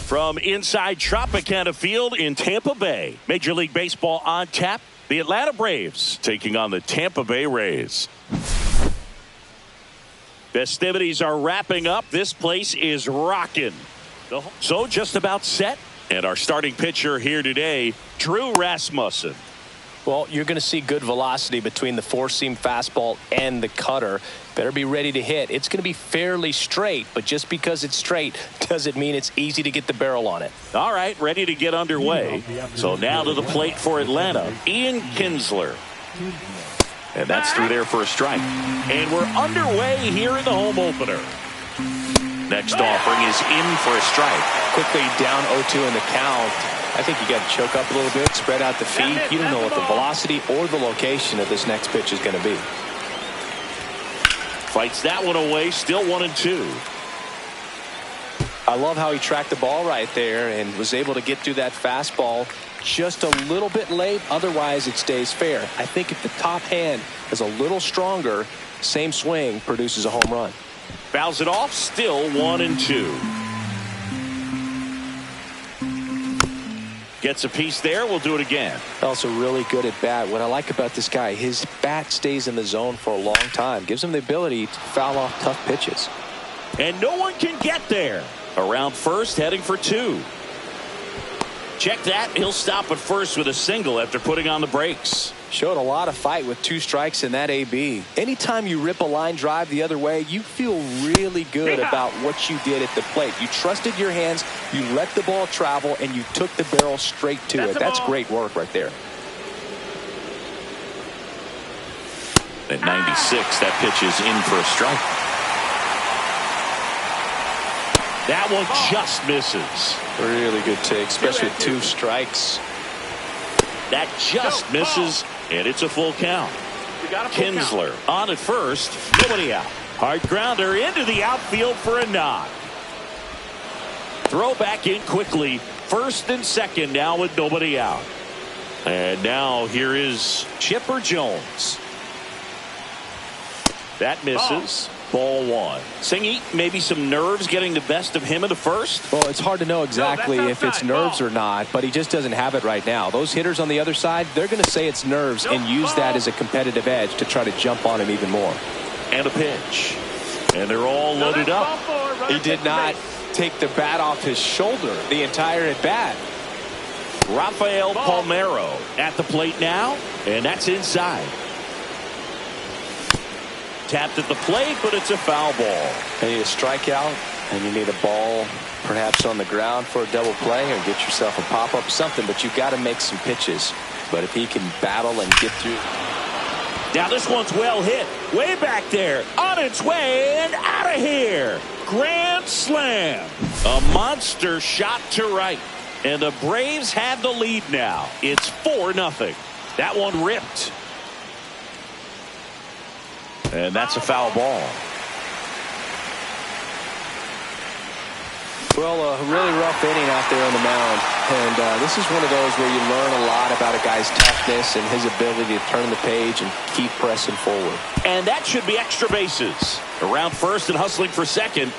From inside Tropicana Field in Tampa Bay, Major League Baseball on tap. The Atlanta Braves taking on the Tampa Bay Rays. Festivities are wrapping up. This place is rocking. So just about set. And our starting pitcher here today, Drew Rasmussen. Well, you're going to see good velocity between the four-seam fastball and the cutter. Better be ready to hit. It's going to be fairly straight, but just because it's straight doesn't mean it's easy to get the barrel on it. All right, ready to get underway. So now to the plate for Atlanta, Ian Kinsler. And that's through there for a strike. And we're underway here in the home opener. Next offering is in for a strike. Quickly down 0-2 in the count. I think you got to choke up a little bit, spread out the feet. You don't know what the velocity or the location of this next pitch is going to be. Fights that one away, still 1-2. I love how he tracked the ball right there and was able to get through that fastball just a little bit late. Otherwise, it stays fair. I think if the top hand is a little stronger, same swing produces a home run. Fouls it off, still 1-2. Gets a piece there. We'll do it again. Also really good at bat. What I like about this guy, his bat stays in the zone for a long time. Gives him the ability to foul off tough pitches. And no one can get there. Around first, heading for 2. Check that. He'll stop at first with a single after putting on the brakes. Showed a lot of fight with 2 strikes in that AB. Anytime you rip a line drive the other way, you feel really good about what you did at the plate. You trusted your hands, you let the ball travel, and you took the barrel straight to it. That's great work right there. At 96, that pitch is in for a strike. That one just misses. Really good take, especially with 2 strikes. That just misses, and it's a full count. Kinsler on at first, nobody out. Hard grounder into the outfield for a knock. Throw back in quickly, first and second now with nobody out. And now here is Chipper Jones. That misses. Ball 1. Singy, maybe some nerves getting the best of him in the first? Well, it's hard to know exactly if it's nerves or not, but he just doesn't have it right now. Those hitters on the other side, they're going to say it's nerves and use that as a competitive edge to try to jump on him even more. And a pitch. And they're all loaded up. He did not take the bat off his shoulder the entire at bat. Rafael Palmeiro at the plate now, and that's inside. Tapped at the plate, but it's a foul ball. You need a strikeout, and you need a ball perhaps on the ground for a double play, or get yourself a pop-up, something, but you've got to make some pitches. But if he can battle and get through. Now this one's well hit. Way back there. On its way and out of here. Grand slam. A monster shot to right. And the Braves have the lead now. It's 4-0. That one ripped. And that's a foul ball. Well, a really rough inning out there on the mound. And this is one of those where you learn a lot about a guy's toughness and his ability to turn the page and keep pressing forward. And that should be extra bases. Around first and hustling for second.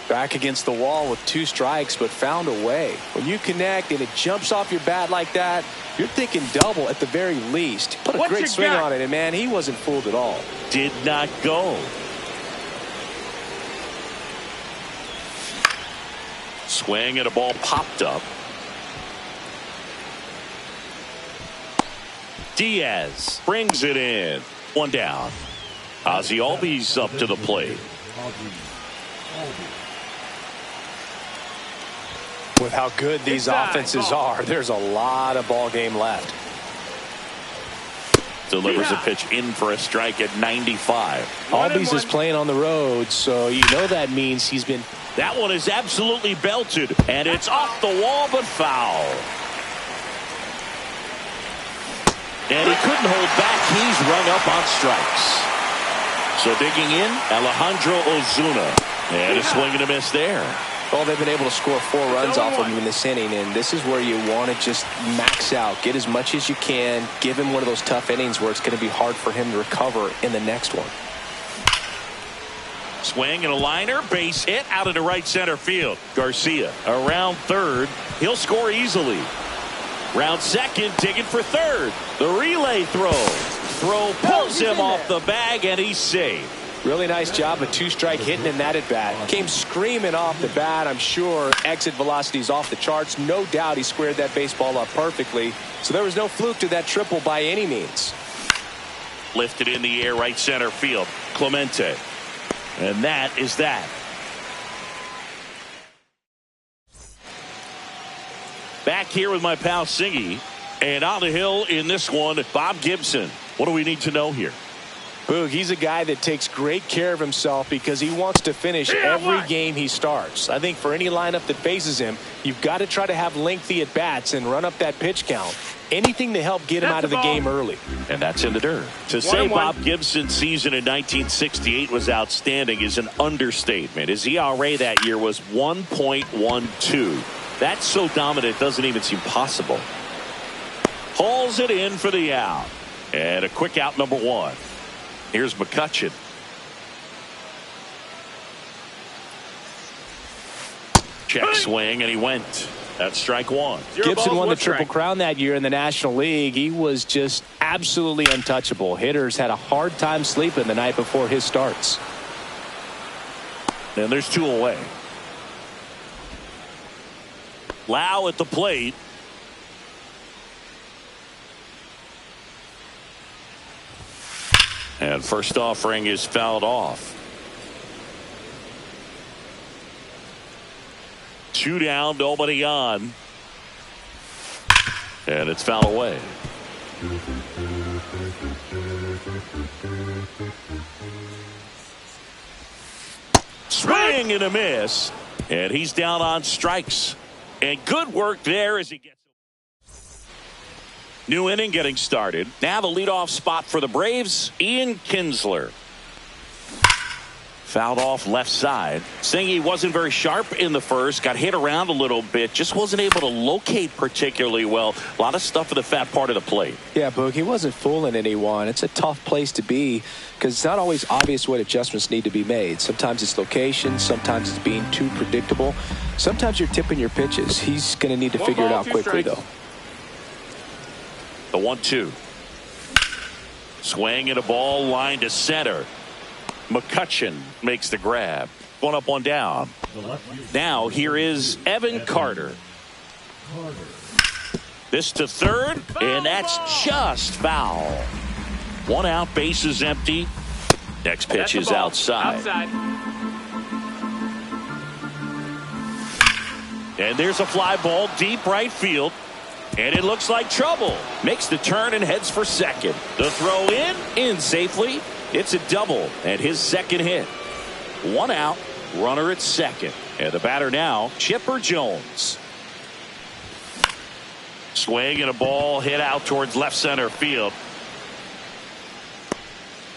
Back against the wall with 2 strikes, but found a way. When you connect and it jumps off your bat like that, you're thinking double at the very least. Put a great swing on it, and man, he wasn't fooled at all. Did not go. Swing and a ball popped up. Diaz brings it in. 1 down. Ozzie Albies up to the plate. With how good these offenses are, there's a lot of ball game left. Delivers a pitch in for a strike at 95. Albies is playing on the road, so you know that means he's been. That one is absolutely belted, and it's off the wall but foul. And he couldn't hold back. He's rung up on strikes. So digging in, Alejandro Ozuna. And a swing and a miss there. Well, they've been able to score 4 runs off of him in this inning, and this is where you want to just max out, get as much as you can, give him one of those tough innings where it's going to be hard for him to recover in the next one. Swing and a liner, base hit out into right center field. Garcia around third. He'll score easily. Round second, digging for third. The relay throw. Throw pulls him off the bag, and he's safe. Really nice job of two-strike hitting in that at-bat. Came screaming off the bat, I'm sure. Exit velocity's off the charts. No doubt he squared that baseball up perfectly. So there was no fluke to that triple by any means. Lifted in the air, right center field. Clemente. And that is that. Back here with my pal Singy. And on the hill in this one, Bob Gibson. What do we need to know here? Boog, he's a guy that takes great care of himself because he wants to finish every game he starts. I think for any lineup that faces him, you've got to try to have lengthy at-bats and run up that pitch count. Anything to help get him out of the game early. And that's in the dirt. To say Bob Gibson's season in 1968 was outstanding is an understatement. His ERA that year was 1.12. That's so dominant it doesn't even seem possible. Hauls it in for the out. And a quick out number one. Here's McCutchen. Check swing, and he went. That's strike one. Gibson won the Triple Crown that year in the National League. He was just absolutely untouchable. Hitters had a hard time sleeping the night before his starts. And there's two away. Lau at the plate. And first offering is fouled off. Two down, nobody on. And it's fouled away. Swing and a miss. And he's down on strikes. And good work there as he gets. New inning getting started. Now the leadoff spot for the Braves, Ian Kinsler. Fouled off left side. Saying he wasn't very sharp in the first. Got hit around a little bit. Just wasn't able to locate particularly well. A lot of stuff for the fat part of the plate. Yeah, Boog, he wasn't fooling anyone. It's a tough place to be because it's not always obvious what adjustments need to be made. Sometimes it's location. Sometimes it's being too predictable. Sometimes you're tipping your pitches. He's going to need to figure it out quickly, though. The 1-2. Swing and a ball line to center. McCutchen makes the grab. One up, one down. Now here is Evan Carter. This to third, and that's just foul. One out, bases empty. Next pitch is outside. And there's a fly ball deep right field. And it looks like trouble. Makes the turn and heads for second. The throw in safely. It's a double and his second hit. One out, runner at second. And the batter now, Chipper Jones. Swing and a ball hit out towards left center field.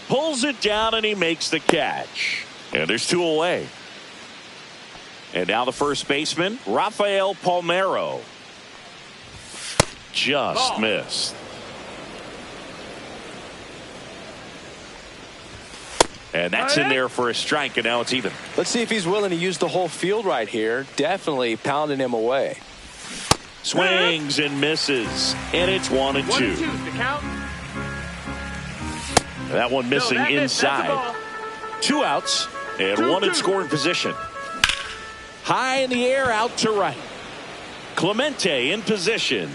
Pulls it down and he makes the catch. And there's two away. And now the first baseman, Rafael Palmeiro. Just missed. And that's in there for a strike, and now it's even. Let's see if he's willing to use the whole field right here. Definitely pounding him away. Swings and misses, and it's 1-2. 1-2 the count. That one missing inside. Two outs, and one in scoring position. High in the air, out to right. Clemente in position.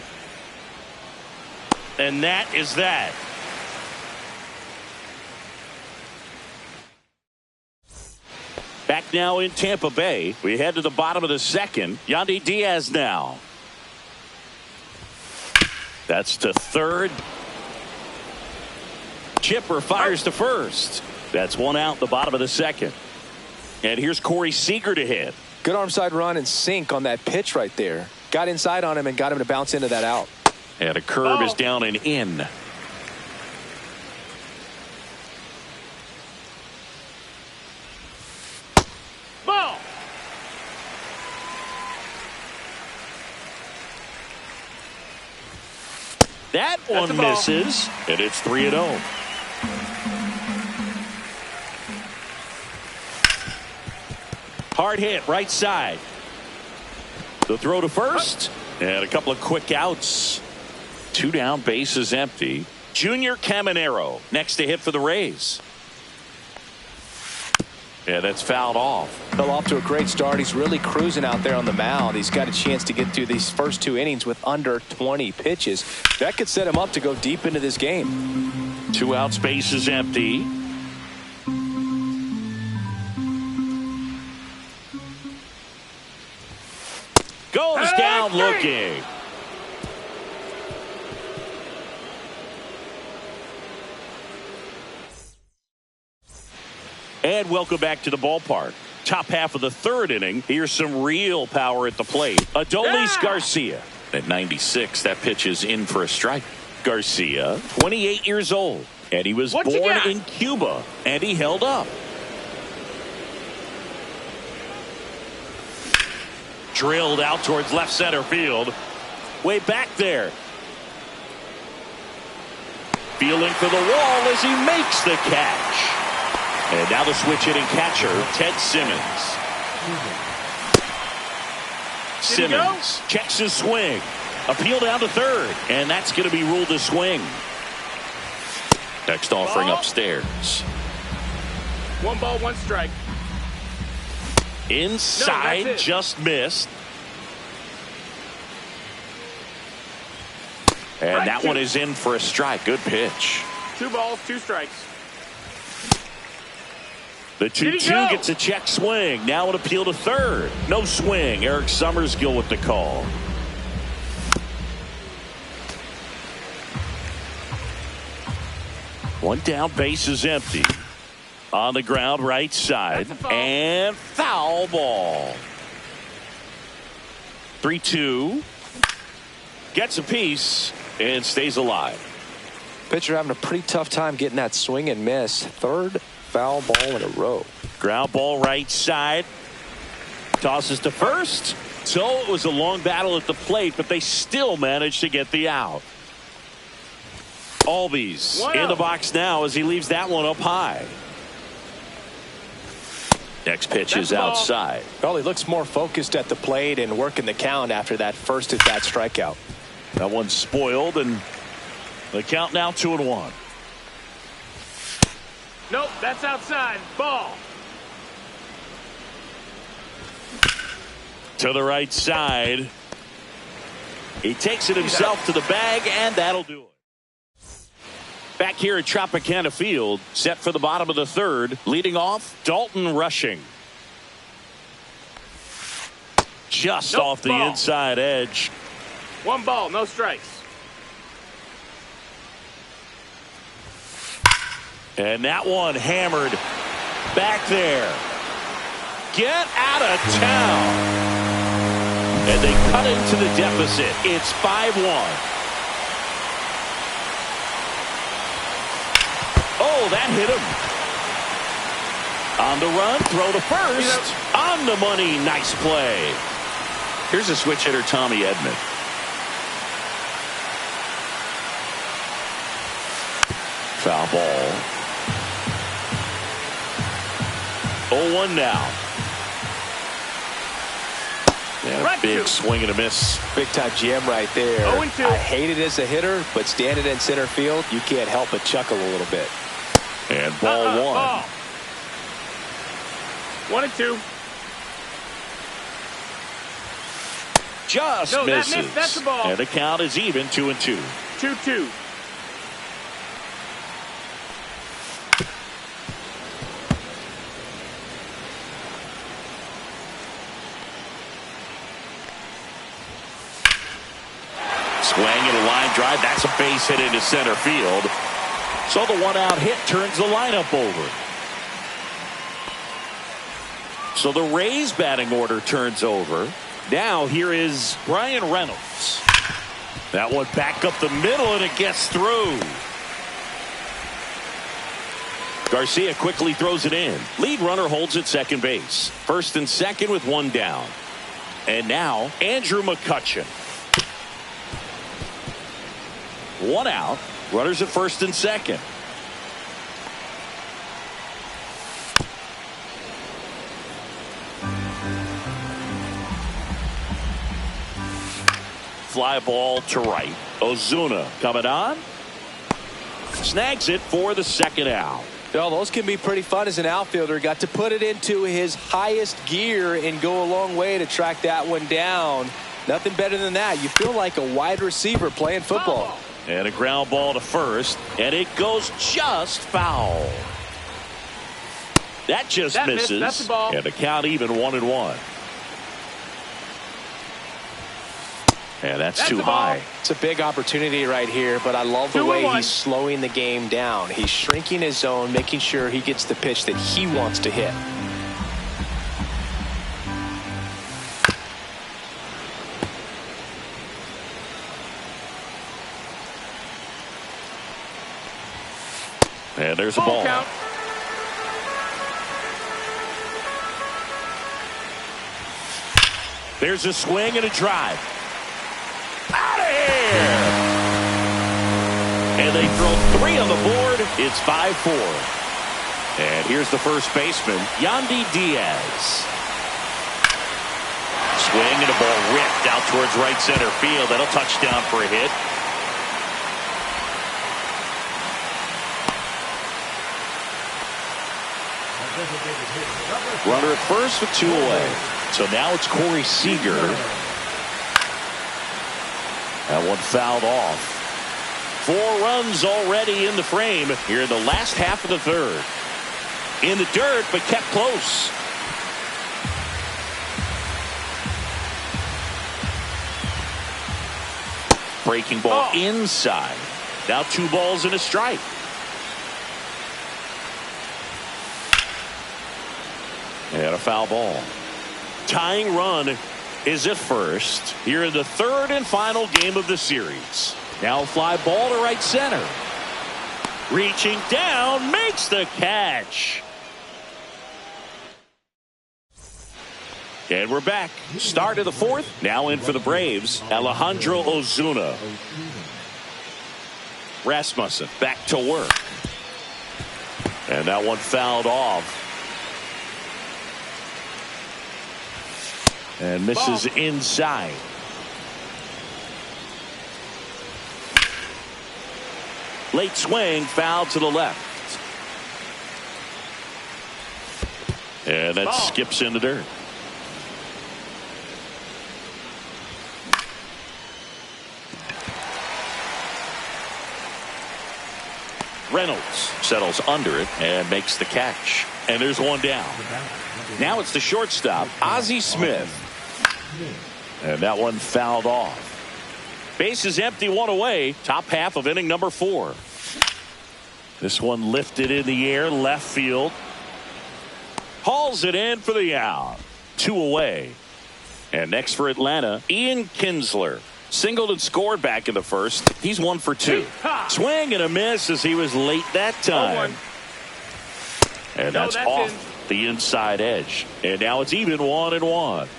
And that is that. Back now in Tampa Bay. We head to the bottom of the second. Yandy Diaz now. That's to third. Chipper fires to first. That's one out the bottom of the second. And here's Corey Seager to hit. Good arm side run and sink on that pitch right there. Got inside on him and got him to bounce into that out. And a curve is down and in. Ball. That one misses, and it's 3-0. Hard hit, right side. The throw to first. And a couple of quick outs. 2 down, bases empty. Junior Caminero next to hit for the Rays. Yeah, that's fouled off. Fell off to a great start. He's really cruising out there on the mound. He's got a chance to get through these first 2 innings with under 20 pitches. That could set him up to go deep into this game. 2 outs, bases empty. Goes down looking. And welcome back to the ballpark. Top half of the 3rd inning. Here's some real power at the plate. Adolis Garcia. At 96, that pitch is in for a strike. Garcia, 28 years old. And he was born in Cuba. And he held up. Drilled out towards left center field. Way back there. Feeling for the wall as he makes the catch. And now the switch hitting catcher, Ted Simmons. Simmons checks his swing. Appeal down to 3rd. And that's going to be ruled a swing. Next offering upstairs. 1 ball, 1 strike. Inside, just missed. And that one is in for a strike. Good pitch. 2 balls, 2 strikes. The 2-2 gets a check swing. Now an appeal to 3rd. No swing. Eric Summerskill with the call. One down, base is empty. On the ground, right side. And foul ball. 3-2. Gets a piece and stays alive. Pitcher having a pretty tough time getting that swing and miss. 3rd foul ball in a row. Ground ball right side. Tosses to first. So it was a long battle at the plate, but they still managed to get the out. Albies in the box now as he leaves that one up high. Next pitch is outside. Well, he looks more focused at the plate and working the count after that first at bat strikeout. That one's spoiled, and the count now 2-1. Nope, that's outside. Ball. To the right side. He takes it himself to the bag, and that'll do it. Back here at Tropicana Field, set for the bottom of the 3rd. Leading off, Dalton Rushing. Just off the inside edge. 1 ball, no strikes. And that one hammered back there. Get out of town. And they cut into the deficit. It's 5-1. Oh, that hit him. On the run, throw to first. On the money, nice play. Here's a switch hitter, Tommy Edman. Foul ball. 0-1 now. Yeah, big swing and a miss. Big time jam right there. 0-2. I hate it as a hitter, but standing in center field, you can't help but chuckle a little bit. And ball 1. Ball. 1-2. Just misses. That missed. That's the ball. And the count is even, 2-2. 2-2. Swing and a line drive. That's a base hit into center field. So the 1-out hit turns the lineup over. So the Rays batting order turns over. Now here is Brian Reynolds. That one back up the middle and it gets through. Garcia quickly throws it in. Lead runner holds at second base. First and second with 1 down. And now Andrew McCutchen. 1 out. Runners at first and second. fly ball to right. Ozuna coming on. Snags it for the second out. Well, those can be pretty fun as an outfielder. Got to put it into his highest gear and go a long way to track that one down. Nothing better than that. You feel like a wide receiver playing football. And a ground ball to first, and it goes just foul. That just misses. That's the ball. And the count even 1-1. And that's too high. It's a big opportunity right here, but I love the way he's slowing the game down. He's shrinking his zone, making sure he gets the pitch that he wants to hit. And there's a ball. Count. There's a swing and a drive. Out of here! And they throw 3 on the board. It's 5-4. And here's the first baseman, Yandy Diaz. Swing and a ball ripped out towards right center field. That'll touch down for a hit. Runner at first with 2 away. So now it's Corey Seager. That one fouled off. 4 runs already in the frame here in the last half of the third. In the dirt, but kept close. Breaking ball inside. Now 2 balls and a strike. And a foul ball. Tying run is at first here in the third and final game of the series. Now fly ball to right center. Reaching down, makes the catch. And we're back. Start of the fourth. Now in for the Braves, Alejandro Ozuna. Rasmussen back to work. And that one fouled off. And misses inside. Late swing, foul to the left. And that skips in the dirt. Reynolds settles under it and makes the catch. And there's one down. Now it's the shortstop, Ozzie Smith. And that one fouled off. Base is empty, 1 away. Top half of inning number 4. This one lifted in the air, left field. Hauls it in for the out. 2 away. And next for Atlanta, Ian Kinsler. Singled and scored back in the first. He's 1 for 2. Swing and a miss as he was late that time. And that's off the inside edge. And now it's even 1-1.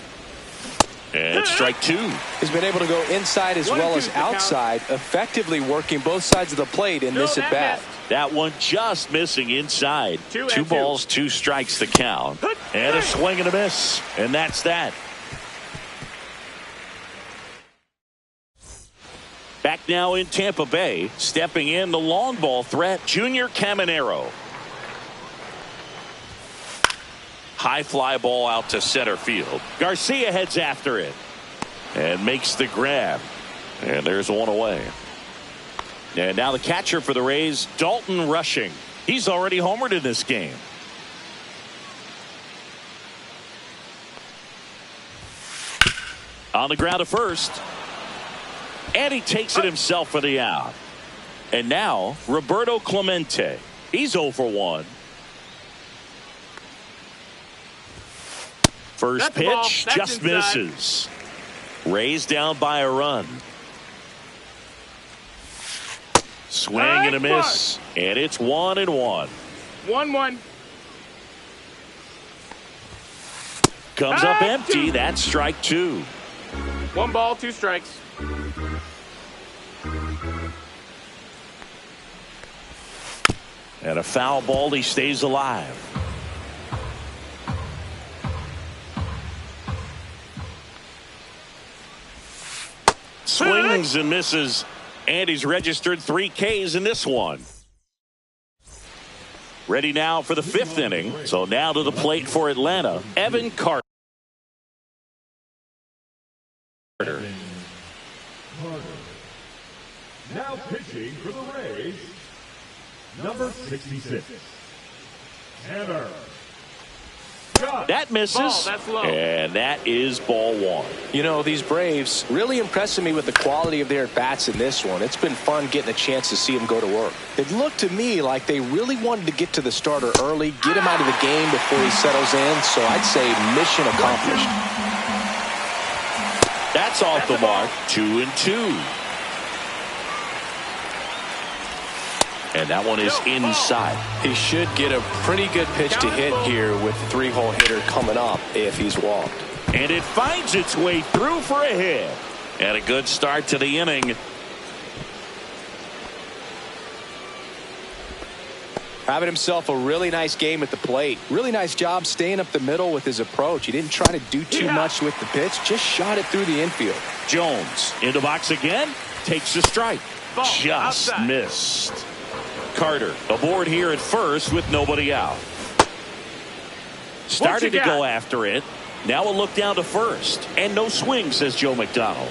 And strike 2. He's been able to go inside as well as outside, effectively working both sides of the plate in this at bat. That one just missing inside. 2 balls, 2 strikes the count. And a swing and a miss. And that's that. Back now in Tampa Bay, stepping in the long ball threat, Junior Caminero. High fly ball out to center field. Garcia heads after it and makes the grab. And there's 1 away. And now the catcher for the Rays, Dalton Rushing. He's already homered in this game. On the ground to first. And he takes it himself for the out. And now Roberto Clemente. He's 0 for 1. First pitch just misses. Rays down by a run. Swing and a miss. And it's 1-1. 1-1. Comes up empty. That's strike 2. 1 ball, 2 strikes. And a foul ball. He stays alive. swings and misses, and he's registered 3 Ks in this one. Ready now for the 5th inning. So now to the plate for Atlanta, Evan Carter. Now pitching for the Rays, number 66, Tanner. That misses, and that is ball 1. You know, these Braves really impressing me with the quality of their at-bats in this one. It's been fun getting a chance to see them go to work. It looked to me like they really wanted to get to the starter early, get him out of the game before he settles in, so I'd say mission accomplished. That's off the mark, 2-2. And that one is inside. He should get a pretty good pitch to hit here with the 3-hole hitter coming up if he's walked. And it finds its way through for a hit. And a good start to the inning. Having himself a really nice game at the plate. Really nice job staying up the middle with his approach. He didn't try to do too much with the pitch. Just shot it through the infield. Jones in the box again. Takes a strike. Just missed. Carter aboard here at first with nobody out. Started to go after it. Now a look down to first. And no swing, says Joe McDonald.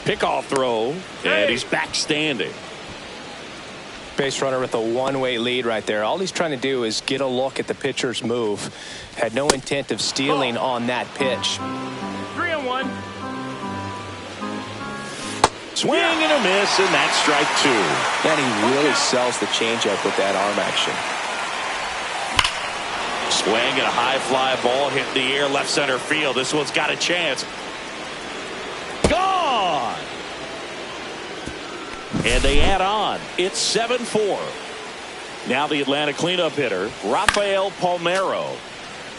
Pickoff throw. And he's back standing. Base runner with a one-way lead right there. All he's trying to do is get a look at the pitcher's move. Had no intent of stealing on that pitch. 3-1. Swing and a miss, and that's strike 2. And he really sells the changeup with that arm action. Swing and a high fly ball hit in the air left center field. This one's got a chance. Gone! And they add on. It's 7-4. Now the Atlanta cleanup hitter, Rafael Palmeiro.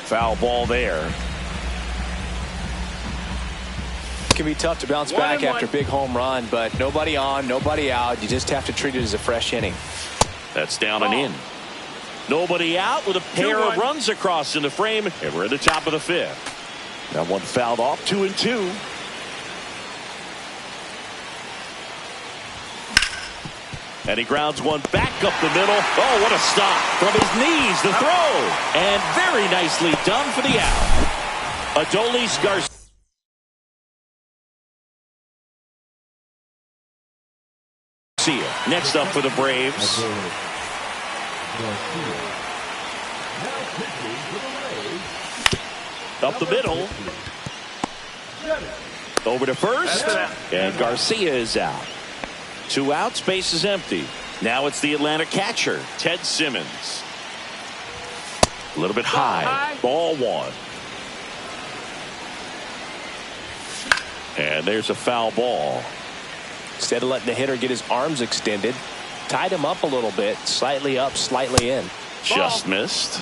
Foul ball there. Can be tough to bounce back after a big home run, but nobody on, nobody out. You just have to treat it as a fresh inning. That's down and in. Nobody out with a pair of runs across in the frame, and we're at the top of the 5th. That one fouled off, 2-2. And he grounds one back up the middle. Oh, what a stop. From his knees, the throw. And very nicely done for the out. Adolis Garcia. Next up for the Braves. Up the middle. Over to first. And Garcia is out. 2 outs, base is empty. Now it's the Atlanta catcher, Ted Simmons. A little bit high. Ball 1. And there's a foul ball. Instead of letting the hitter get his arms extended, tied him up a little bit, slightly up, slightly in. Just missed.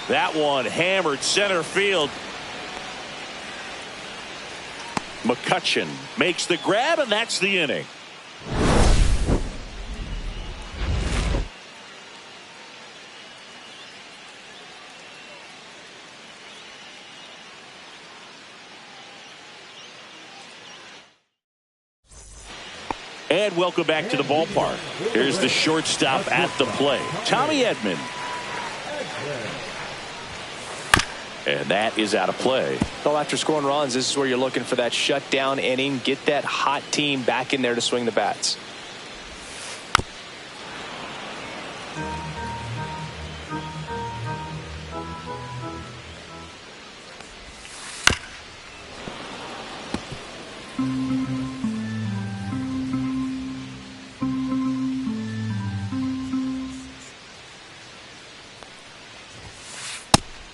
That one hammered center field. McCutchen makes the grab, and that's the inning. And welcome back to the ballpark. Here's the shortstop at the plate, Tommy Edman. And that is out of play. Well, after scoring runs, this is where you're looking for that shutdown inning. Get that hot team back in there to swing the bats.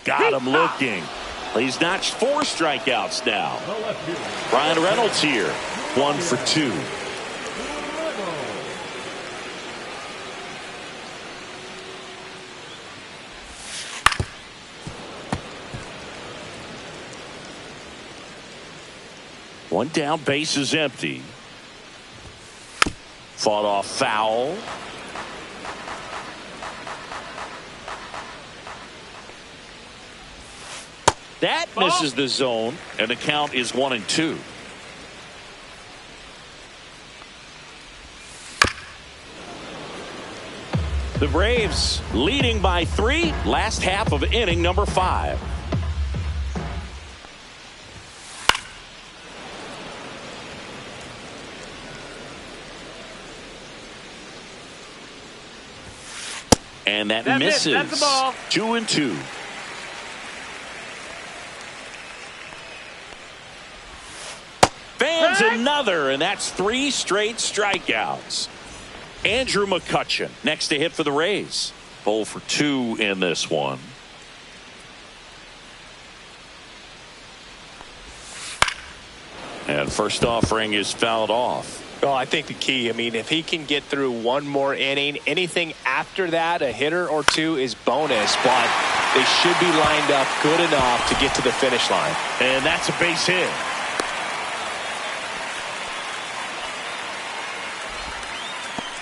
Got him looking. He's notched 4 strikeouts now. Brian Reynolds here, 1 for 2. One down, base is empty. Fought off foul. That misses the zone, and the count is 1-2. The Braves leading by 3, last half of inning number 5. And that misses. That's the ball. 2-2. Fans another, and that's 3 straight strikeouts. Andrew McCutchen next to hit for the Rays. 0 for 2 in this one. And first offering is fouled off. Well, I think the key, if he can get through one more inning, anything after that, a hitter or two is bonus, but they should be lined up good enough to get to the finish line. And that's a base hit.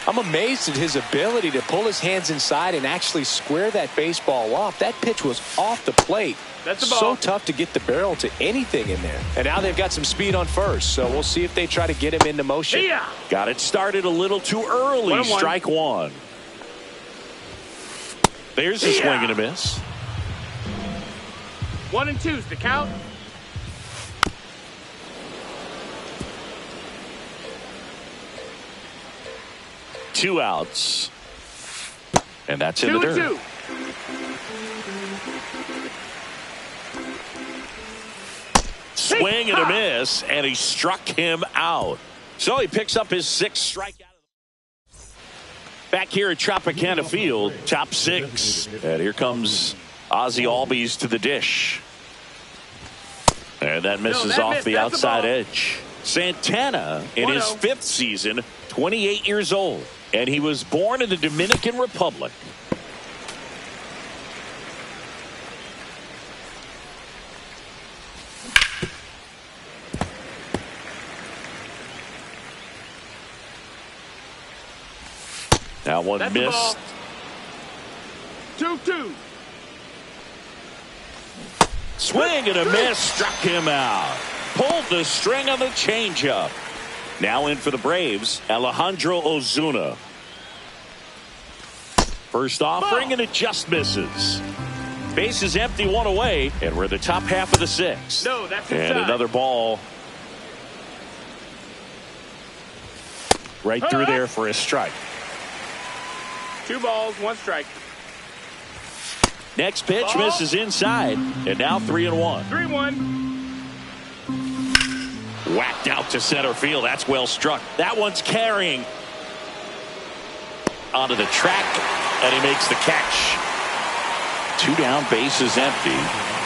I'm amazed at his ability to pull his hands inside and actually square that baseball off. That pitch was off the plate. That's the ball. So tough to get the barrel to anything in there. And now they've got some speed on first, so we'll see if they try to get him into motion. Yeah. Got it started a little too early. 1-1. Strike 1. There's a swing and a miss. 1-2's the count. Two outs. And that's in 2 the and dirt. 2. Swing and a miss, and he struck him out. So he picks up his 6th strikeout. Back here at Tropicana Field, top 6. And here comes Ozzie Albies to the dish. And that misses off the outside edge. Santana in his 5th season, 28 years old. And he was born in the Dominican Republic. That one That's missed. 2-2. Swing and a miss, struck him out. Pulled the string on the changeup. Now in for the Braves, Alejandro Ozuna. First offering, and it just misses. Base is empty, 1 away, and we're in the top half of the 6th. No, that's and inside. another ball. Right through there for a strike. 2 balls, 1 strike. Next pitch misses inside, and now 3-1. 3-1. Whacked out to center field. That's well struck. That one's carrying onto the track, and he makes the catch. 2 down, bases empty.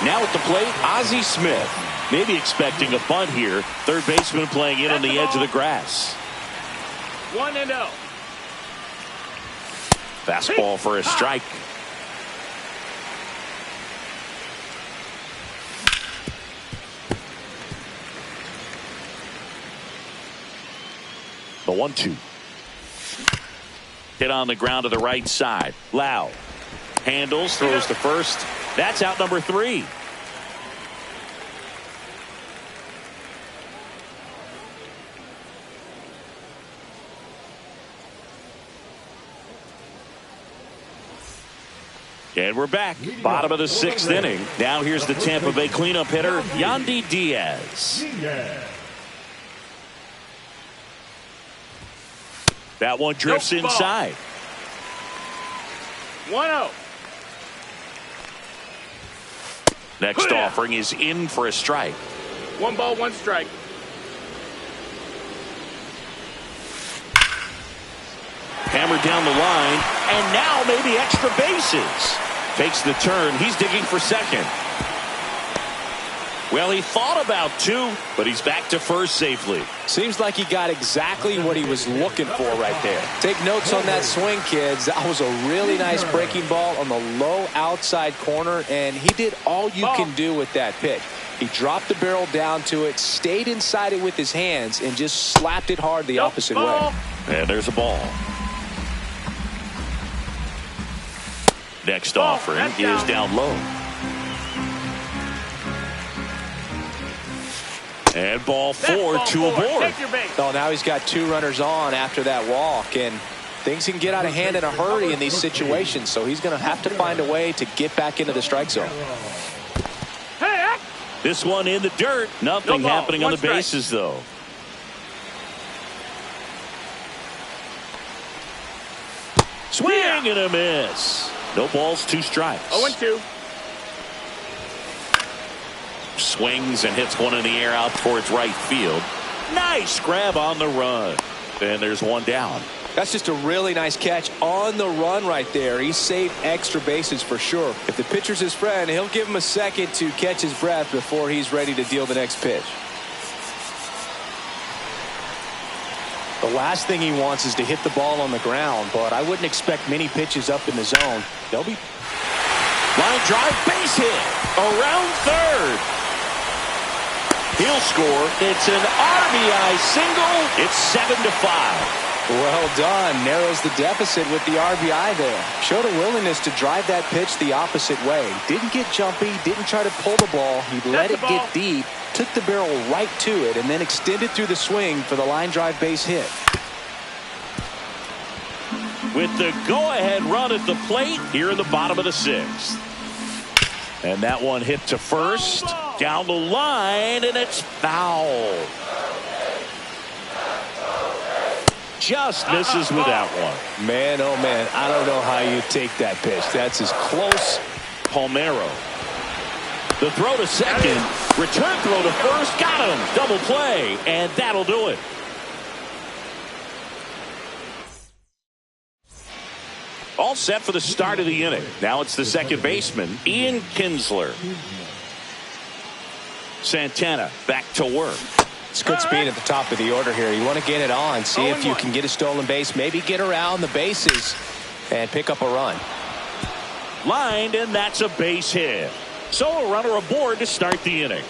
Now at the plate, Ozzie Smith. Maybe expecting a bunt here. Third baseman playing in on the edge of the grass. 1-0. Fastball for a strike. The 1-2. Hit on the ground to the right side. Lau handles, throws to first. That's out number 3. And we're back. Bottom of the 6th inning. Now here's the Tampa Bay cleanup hitter, Yandy Diaz. That one drifts inside. 1-0. Next offering is in for a strike. 1 ball, 1 strike. Hammered down the line, and now maybe extra bases. Takes the turn. He's digging for second. Well, he thought about 2, but he's back to first safely. Seems like he got exactly what he was looking for right there. Take notes on that swing, kids. That was a really nice breaking ball on the low outside corner, and he did all you can do with that pitch. He dropped the barrel down to it, stayed inside it with his hands, and just slapped it hard the opposite way. And there's a ball. Next offering is down low. And ball 4, two aboard. Take your base. Oh, now he's got 2 runners on after that walk, and things can get out of hand in a hurry in these situations, so he's going to have to find a way to get back into the strike zone. Hey, This one in the dirt. Nothing No ball, happening on the strike. bases, though. Swing and a miss. No balls, 2 strikes. 0-2. Swings and hits one in the air out towards right field. Nice grab on the run. And there's one down. That's just a really nice catch on the run right there. He saved extra bases for sure. If the pitcher's his friend, he'll give him a second to catch his breath before he's ready to deal the next pitch. The last thing he wants is to hit the ball on the ground, but I wouldn't expect many pitches up in the zone. They'll be Line drive, base hit. Around third. He'll score. It's an RBI single. It's 7-5. well done. Narrows the deficit with the RBI there. Showed a willingness to drive that pitch the opposite way. Didn't get jumpy, didn't try to pull the ball. He let it get deep, took the barrel right to it, and then extended through the swing for the line drive base hit. With the go-ahead run at the plate here in the bottom of the 6th. And that one hit to first. Down the line, and it's foul. Just misses with that one. Man, oh man, I don't know how you take that pitch. That's as close. Palmeiro. The throw to second. Return throw to first. Got him. Double play. And that'll do it. All set for the start of the inning. Now it's the second baseman, Ian Kinsler. Santana back to work. It's good speed at the top of the order here. You want to get it on. See if you can get a stolen base. Maybe get around the bases and pick up a run. Lined, and that's a base hit. So a runner aboard to start the inning.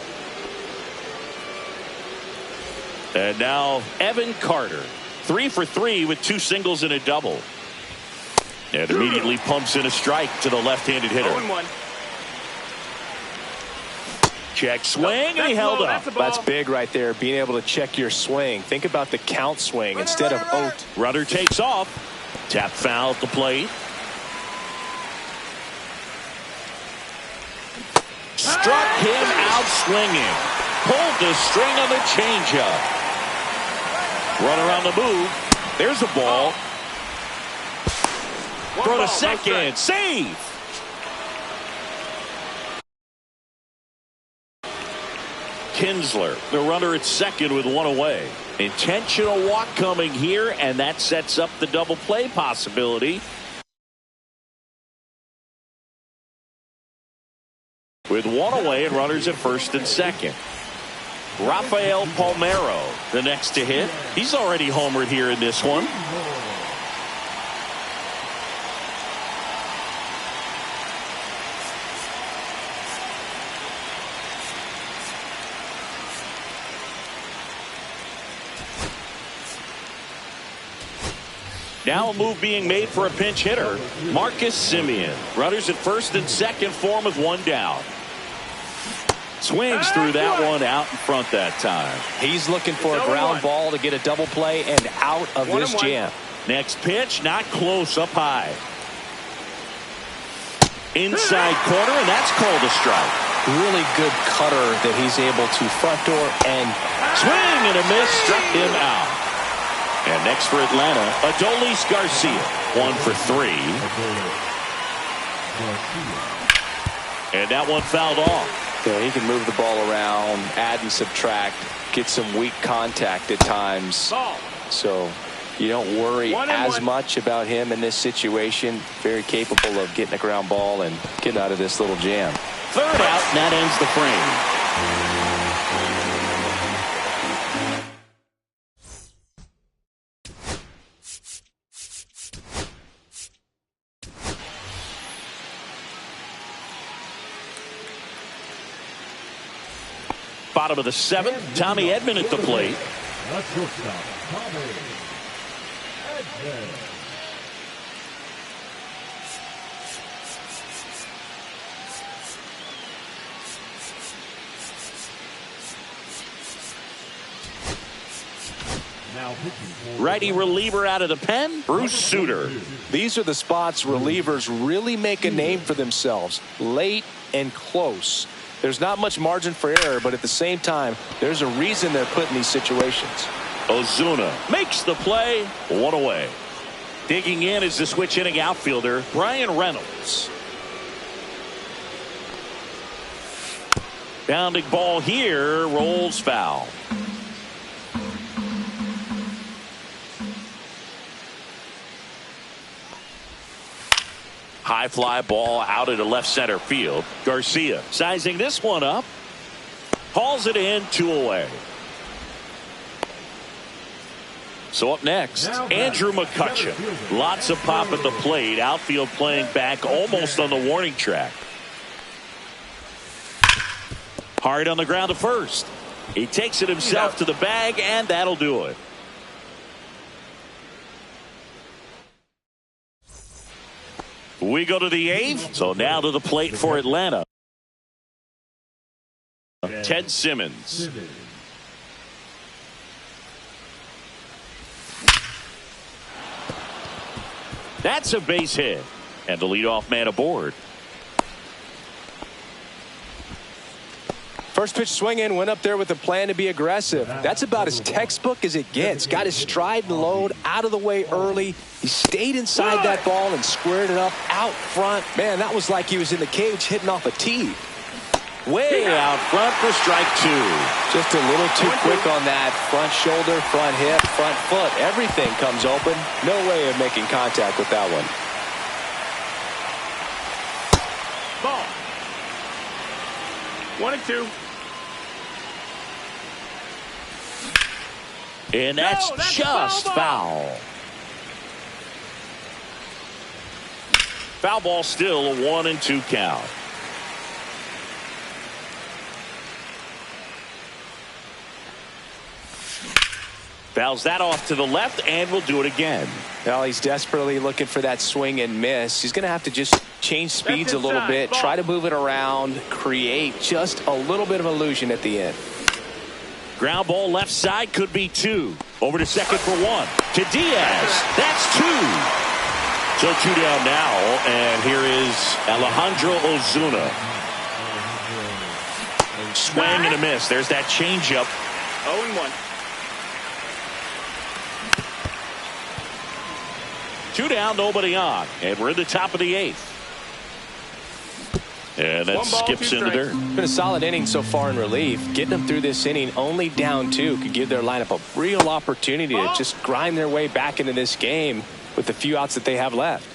And now Evan Carter. 3 for 3 with 2 singles and a double. And immediately pumps in a strike to the left-handed hitter. 0-1. Check swing, and he held up. That's big right there, being able to check your swing. Think about the count swing instead of oat. Runner takes off. Tap foul at the plate. Struck him out swinging. Pulled the string on the changeup. Runner on the move. There's a ball. Throw to second. Save. Kinsler, the runner at second with 1 away. Intentional walk coming here, and that sets up the double play possibility. With 1 away and runners at first and second. Rafael Palmeiro, the next to hit. He's already homered here in this one. Now a move being made for a pinch hitter, Marcus Semien. Runners at first and second for him with 1 down. Swings through that one out in front that time. He's looking for a ground ball to get a double play and out of this jam. Next pitch, not close, up high. Inside corner, and that's called a strike. Really good cutter that he's able to front door and swing and a miss, struck him out. And next for Atlanta, Adolis Garcia, 1 for 3. And that one fouled off. Yeah, he can move the ball around, add and subtract, get some weak contact at times. So you don't worry as much about him in this situation. Very capable of getting a ground ball and getting out of this little jam. Third out, and that ends the frame. Bottom of the 7th, Tommy Edman at the plate. That's your stop, Tommy Edman. Now pitching for Righty reliever out of the pen, Bruce Sutter. These are the spots relievers really make a name for themselves. Late and close. There's not much margin for error, but at the same time, there's a reason they're put in these situations. Ozuna makes the play, one away. Digging in is the switch hitting outfielder, Brian Reynolds. Bounding ball here, rolls foul. High fly ball out into left center field. Garcia sizing this one up. Hauls it in, 2 away. So up next, Andrew McCutcheon. Lots of pop at the plate. Outfield playing back almost on the warning track. Hard on the ground to first. He takes it himself to the bag, and that'll do it. We go to the 8th. So now to the plate for Atlanta. Ted Simmons. That's a base hit. And the leadoff man aboard. First pitch swinging, went up there with a plan to be aggressive. That's about as textbook as it gets. Got his stride and load out of the way early. He stayed inside that ball and squared it up out front. Man, that was like he was in the cage hitting off a tee. Way out front for strike 2. Just a little too quick on that. Front shoulder, front hip, front foot. Everything comes open. No way of making contact with that one. Ball. 1-2. And that's just foul. Foul ball, still a 1-2 count. Fouls that off to the left, and will do it again. Well, he's desperately looking for that swing and miss. He's going to have to just change speeds a little bit, try to move it around, create just a little bit of illusion at the end. Ground ball left side, could be 2. Over to second for 1. To Diaz. That's 2. So 2 down now, and here is Alejandro Ozuna. Swing and a miss. There's that changeup. 0-1. 2 down, nobody on. And we're in the top of the 8th. And that skips in the dirt. Been a solid inning so far in relief. Getting them through this inning only down 2 could give their lineup a real opportunity to just grind their way back into this game with the few outs that they have left.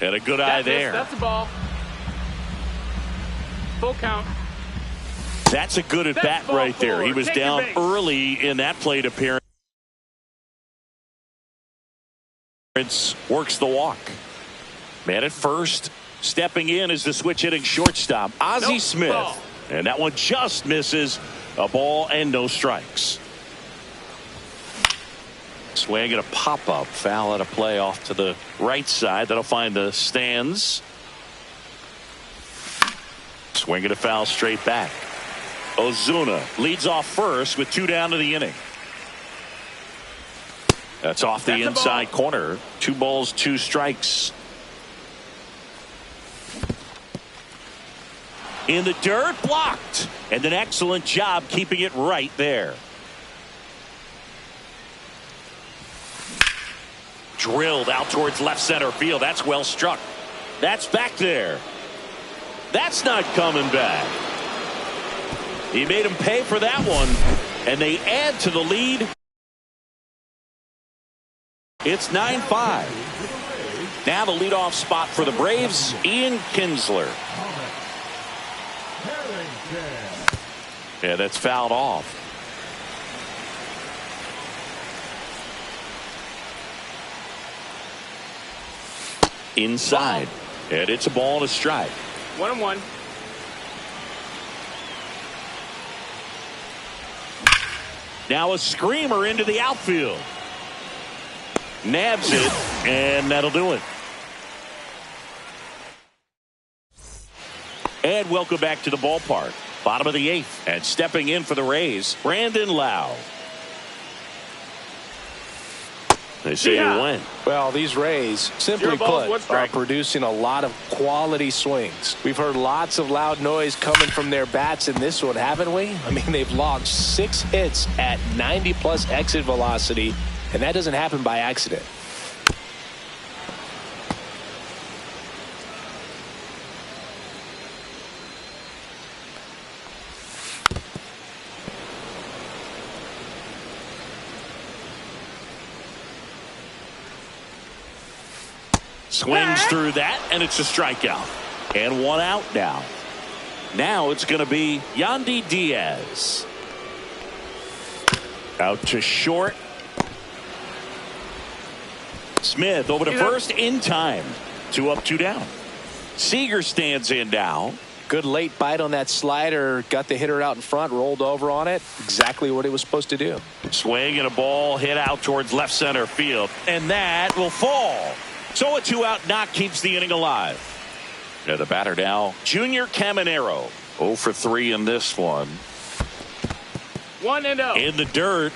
And a good eye there. That's a ball. Full count. That's a good at bat right there. He was down early in that plate appearance. Works the walk. Man at first. Stepping in is the switch hitting shortstop, Ozzie Smith. Ball. And that one just misses. A ball and no strikes. Swing and a pop-up. Foul at a play off to the right side. That'll find the stands. Swing and a foul straight back. Ozuna leads off first with 2 down to the inning. That's off the inside corner. 2 balls, 2 strikes. In the dirt, blocked. And an excellent job keeping it right there. Drilled out towards left center field. That's well struck. That's back there. That's not coming back. He made him pay for that one. And they add to the lead. It's 9-5. Now the leadoff spot for the Braves, Ian Kinsler. Yeah, that's fouled off. Inside. And it's a ball and a strike. 1-1. Now a screamer into the outfield. Nabs it, and that'll do it. And welcome back to the ballpark. Bottom of the 8th, and stepping in for the Rays, Brandon Lau. They say Yeah. you win. Well, these Rays, simply Zero balls, one put, are strike. producing a lot of quality swings. We've heard lots of loud noise coming from their bats in this one, haven't we? I mean, they've logged 6 hits at 90-plus exit velocity, and that doesn't happen by accident. Swings through that, and it's a strikeout. And 1 out now. Now it's going to be Yandy Diaz. Out to short. Smith over to first in time. 2 up, 2 down. Seager stands in now. Good late bite on that slider. Got the hitter out in front, rolled over on it. Exactly what it was supposed to do. Swing and a ball hit out towards left center field. And that will fall. So a 2-out knock keeps the inning alive. Yeah, the batter now, Junior Caminero. 0 for 3 in this one. 1-0. In the dirt.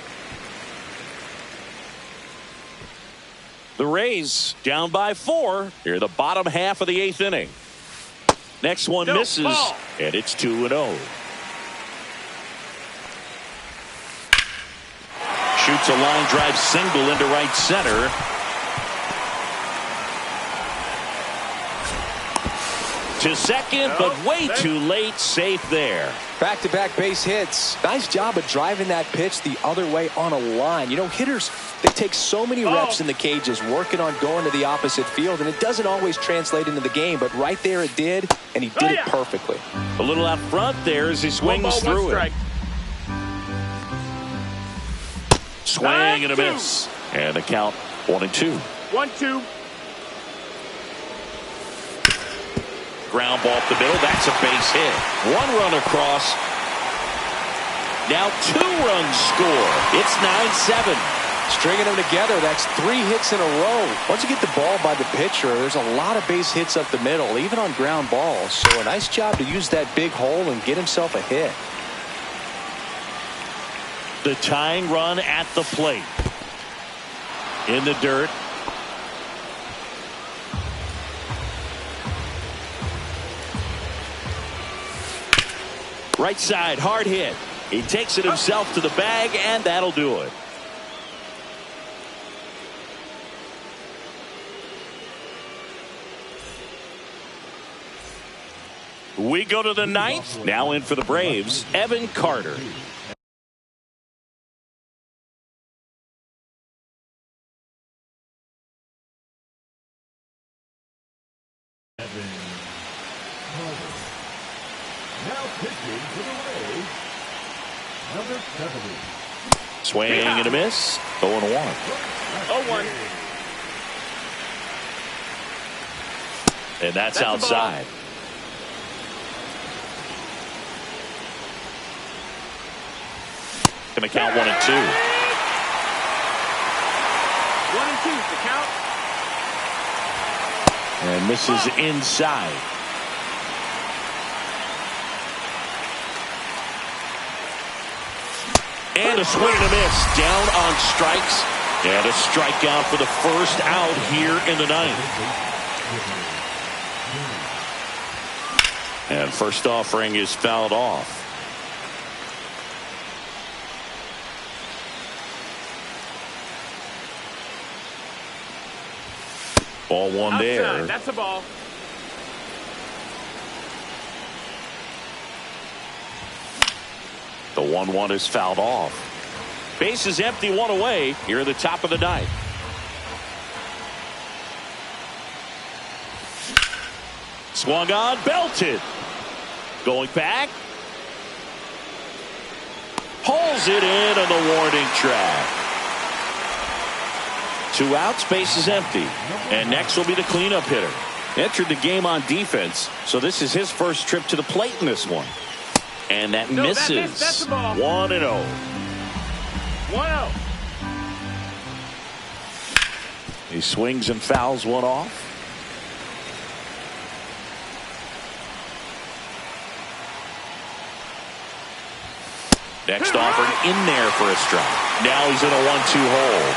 The Rays down by 4. Here the bottom half of the 8th inning. Next one misses. Ball. And it's 2-0. Shoots a line drive single into right center. To second, but way too late. Safe there. Back-to-back base hits. Nice job of driving that pitch the other way on a line. You know, hitters, they take so many reps in the cages working on going to the opposite field, and it doesn't always translate into the game, but right there it did, and he did it perfectly. A little out front there as he swings through it. Swing and a miss. And the count 1-2. 1-2. Ground ball up the middle. That's a base hit. 1 run across. Now 2 runs score. It's 9-7. Stringing them together, that's 3 hits in a row. Once you get the ball by the pitcher, there's a lot of base hits up the middle, even on ground balls. So a nice job to use that big hole and get himself a hit. The tying run at the plate. In the dirt. Right side, hard hit. He takes it himself to the bag, and that'll do it. We go to the 9th. Now in for the Braves, Evan Carter. Now pitching for the Rays, number 70. Swing and a miss. 0-1. 0-1. And that's outside. Going to count 1-2. 1-2 the count. And misses inside. And a swing and a miss. Down on strikes. And a strikeout for the first out here in the 9th. And first offering is fouled off. Ball 1 Outside. there. That's a ball. The 1-1 is fouled off. Base is empty, 1 away. Here at the top of the 9th. Swung on, belted. Going back. Pulls it in on the warning track. 2 outs, base is empty. And next will be the cleanup hitter. Entered the game on defense, so this is his first trip to the plate in this one. And that misses. That's a ball. 1-0. 1-0. He swings and fouls one off. Next offering in there for a strike. Now he's in a 1-2 hole.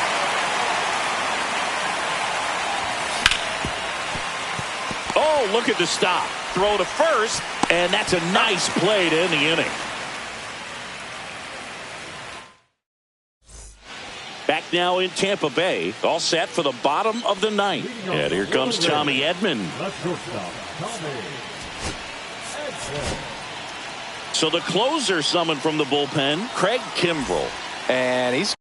Oh, look at the stop. Throw to first, and that's a nice play to end the inning. Back now in Tampa Bay, all set for the bottom of the ninth. And here comes Tommy Edman. So the closer summoned from the bullpen, Craig Kimbrell. And he's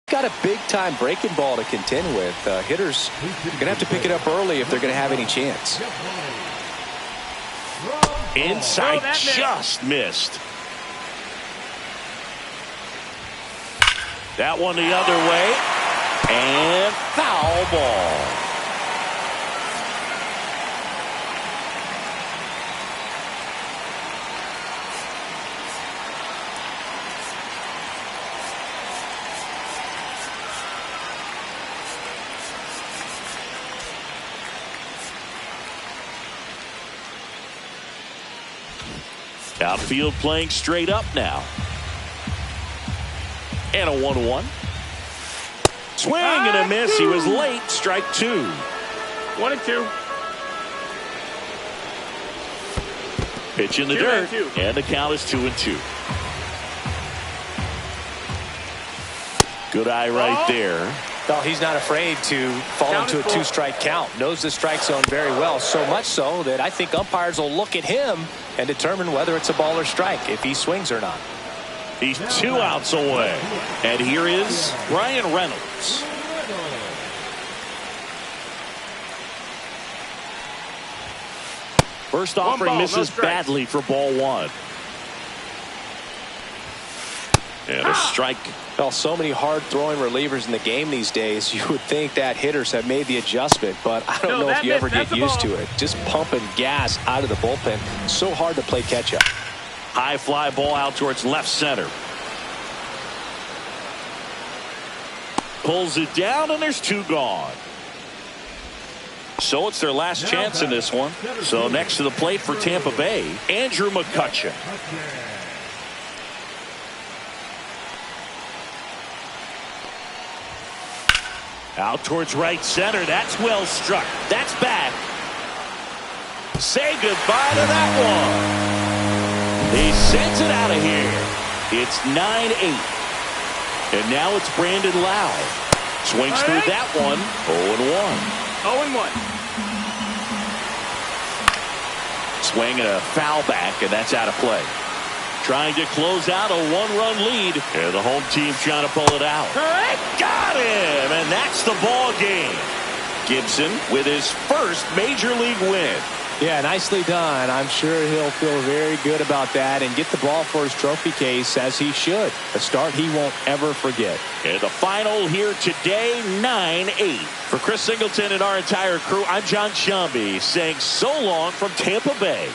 got a big-time breaking ball to contend with. Hitters are going to have to pick it up early if they're going to have any chance. Inside, just missed. That one the other way. And foul ball. Outfield playing straight up now. And a 1-1. Swing and a miss. He was late. Strike two. 1-2. Pitch in the dirt. And the count is 2-2. Good eye right there. Well, he's not afraid to fall into a two-strike count. Knows the strike zone very well. So much so that I think umpires will look at him and determine whether it's a ball or strike, if he swings or not. He's 2 outs away. And here is Brian Reynolds. First offering misses badly for ball one. And a strike. Well, so many hard-throwing relievers in the game these days, you would think that hitters have made the adjustment, but I don't know if you ever get used to it. Just pumping gas out of the bullpen. So hard to play catch-up. High fly ball out towards left center. Pulls it down, and there's 2 gone. So it's their last chance in this one. So next to the plate for Tampa Bay, Andrew McCutchen. Out towards right center. That's well struck. That's back. Say goodbye to that one. He sends it out of here. It's 9-8. And now it's Brandon Lau. Swings through that one. 0-1. 0-1. Swing and a foul back, and that's out of play. Trying to close out a 1-run lead. And the home team trying to pull it out. Got him! And that's the ball game. Gibson with his first major league win. Yeah, nicely done. I'm sure he'll feel very good about that and get the ball for his trophy case, as he should. A start he won't ever forget. And the final here today, 9-8. For Chris Singleton and our entire crew, I'm John Shambi saying so long from Tampa Bay.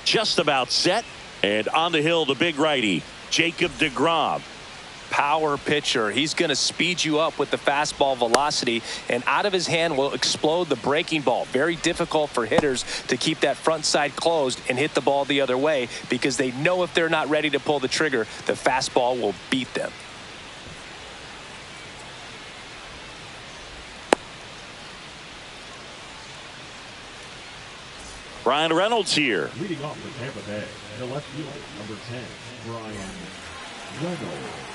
just about set. And on the hill, the big righty, Jacob deGrom. Power pitcher. He's going to speed you up with the fastball velocity, and out of his hand will explode the breaking ball. Very difficult for hitters to keep that front side closed and hit the ball the other way, because they know if they're not ready to pull the trigger, the fastball will beat them. Brian Reynolds here. Leading off for Tampa Bay, the left fielder, number 10, Brian Reynolds.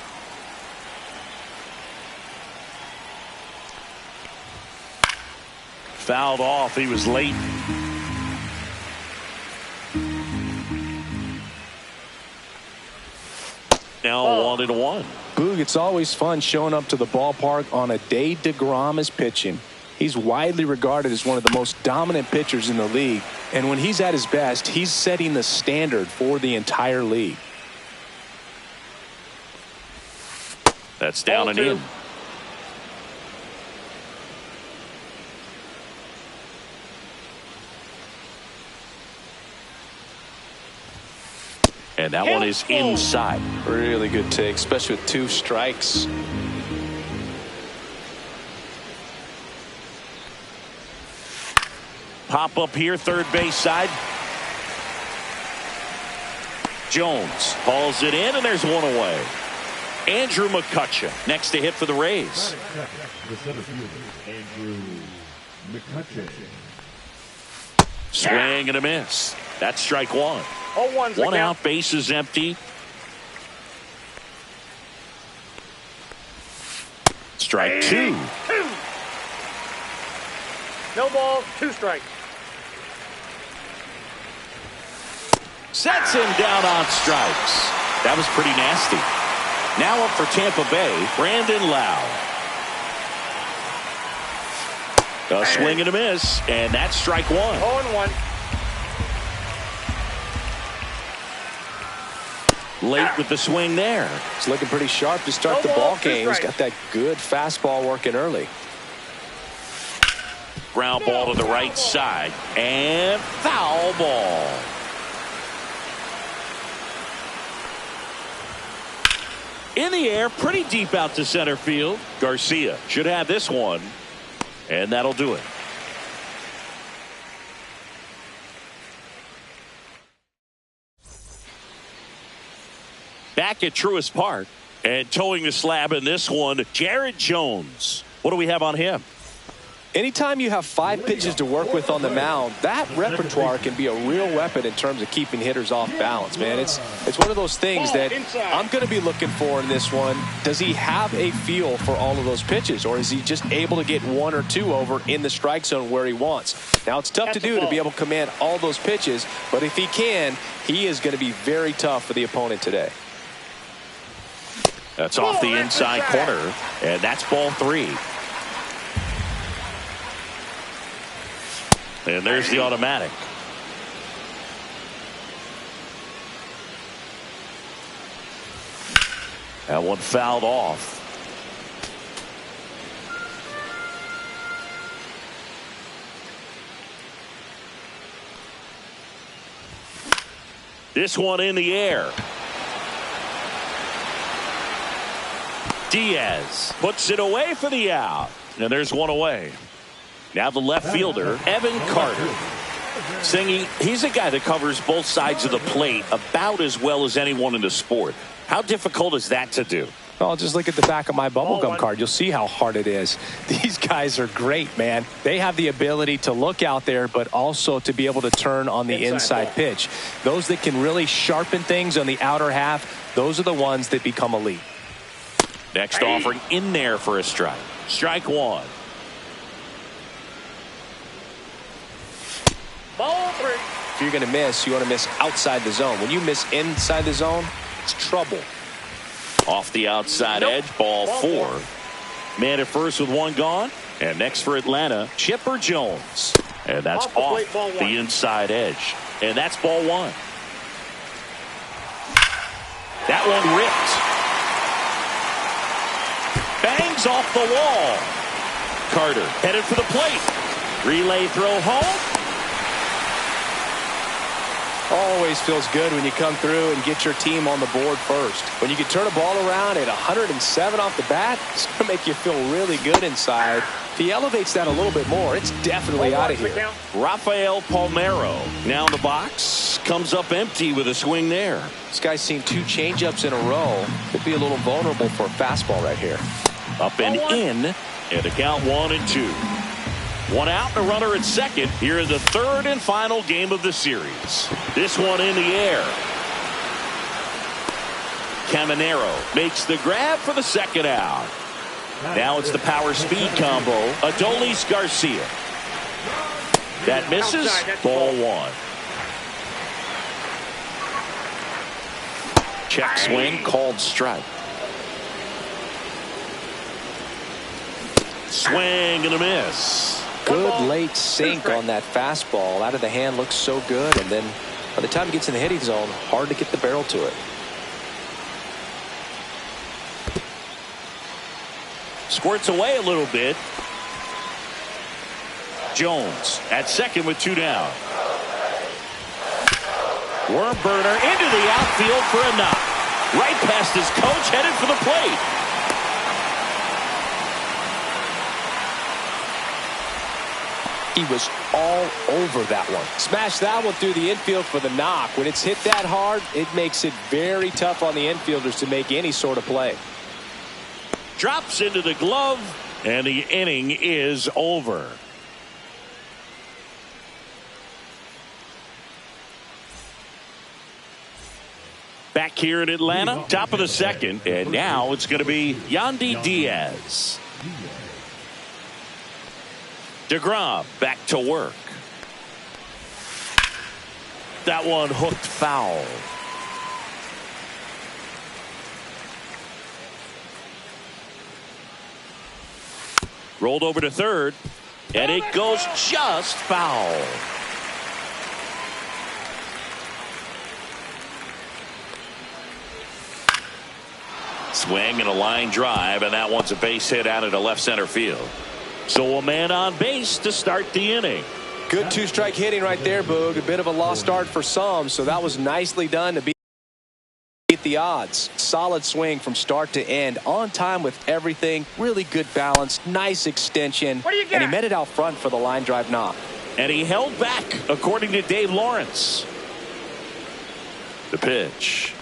Fouled off. He was late. Now 1-1. Boog, it's always fun showing up to the ballpark on a day deGrom is pitching. He's widely regarded as one of the most dominant pitchers in the league. And when he's at his best, he's setting the standard for the entire league. That's down and in. And that one is inside. Really good take, especially with 2 strikes. Pop up here, third base side. Jones hauls it in, and there's one away. Andrew McCutcheon next to hit for the Rays. The center fielder, Andrew McCutcheon. Swing and a miss. That's strike one. 0-1's One out, base is empty. Strike two. No balls, 2 strikes. Sets him down on strikes. That was pretty nasty. Now up for Tampa Bay, Brandon Lau. A swing and a miss, and that's strike one. 0-1. Late with the swing there. It's looking pretty sharp to start the ball game. He's got that good fastball working early. Ground ball to the right side, and foul ball. In the air, pretty deep out to center field. Garcia should have this one, and that'll do it. Back at Truist Park, and towing the slab in this one, Jared Jones. What do we have on him? Anytime you have 5 pitches to work with on the mound, that repertoire can be a real weapon in terms of keeping hitters off balance, man. It's one of those things that I'm going to be looking for in this one. Does he have a feel for all of those pitches, or is he just able to get 1 or 2 over in the strike zone where he wants? Now, it's tough to do to be able to command all those pitches, but if he can, he is going to be very tough for the opponent today. That's off the inside corner, and that's ball 3. And there's the automatic. That one fouled off. This one in the air. Diaz puts it away for the out. And there's one away. Now the left fielder, Evan Carter. Singy, he's a guy that covers both sides of the plate about as well as anyone in the sport. How difficult is that to do? Well, just look at the back of my bubblegum card. You'll see how hard it is. These guys are great, man. They have the ability to look out there, but also to be able to turn on the inside pitch. Those that can really sharpen things on the outer half, those are the ones that become elite. Next offering in there for a strike. Strike one. Ball 3. If you're going to miss, you want to miss outside the zone. When you miss inside the zone, it's trouble. Off the outside edge, ball 4. Man at first with 1 gone. And next for Atlanta, Chipper Jones. And that's off the inside edge. And that's ball 1. That one ripped. Bangs off the wall. Carter headed for the plate. Relay throw home. Always feels good when you come through and get your team on the board first. When you can turn a ball around at 107 off the bat, it's going to make you feel really good inside. If he elevates that a little bit more, it's definitely out of here. Rafael Palmeiro now in the box. Comes up empty with a swing there. This guy's seen 2 changeups in a row. Could be a little vulnerable for a fastball right here. Up and in, and the count 1-2. 1 out and a runner at second here in the 3rd and final game of the series. This one in the air. Caminero makes the grab for the 2nd out. Now it's the power speed combo. Adolis Garcia. That misses. Ball 1. Check swing called strike. Swing and a miss. Good late sink on that fastball. Out of the hand, looks so good, and then by the time it gets in the hitting zone, hard to get the barrel to it. Squirts away a little bit. Jones at second with 2 down. Worm burner into the outfield for a knock. Right past his coach, headed for the plate. He was all over that one. Smashed that one through the infield for the knock. When it's hit that hard, it makes it very tough on the infielders to make any sort of play. Drops into the glove, and the inning is over. Back here in Atlanta, top of the 2nd, and now it's going to be Yandy Diaz. DeGrom back to work. That one hooked foul. Rolled over to 3rd, and it goes just foul. Swing and a line drive, and that one's a base hit out into left center field. So a man on base to start the inning. Good 2-strike hitting right there, Boog. A bit of a lost start for some, so that was nicely done to beat the odds. Solid swing from start to end, on time with everything. Really good balance, nice extension, and he met it out front for the line drive knock. And he held back, according to Dave Lawrence. The pitch.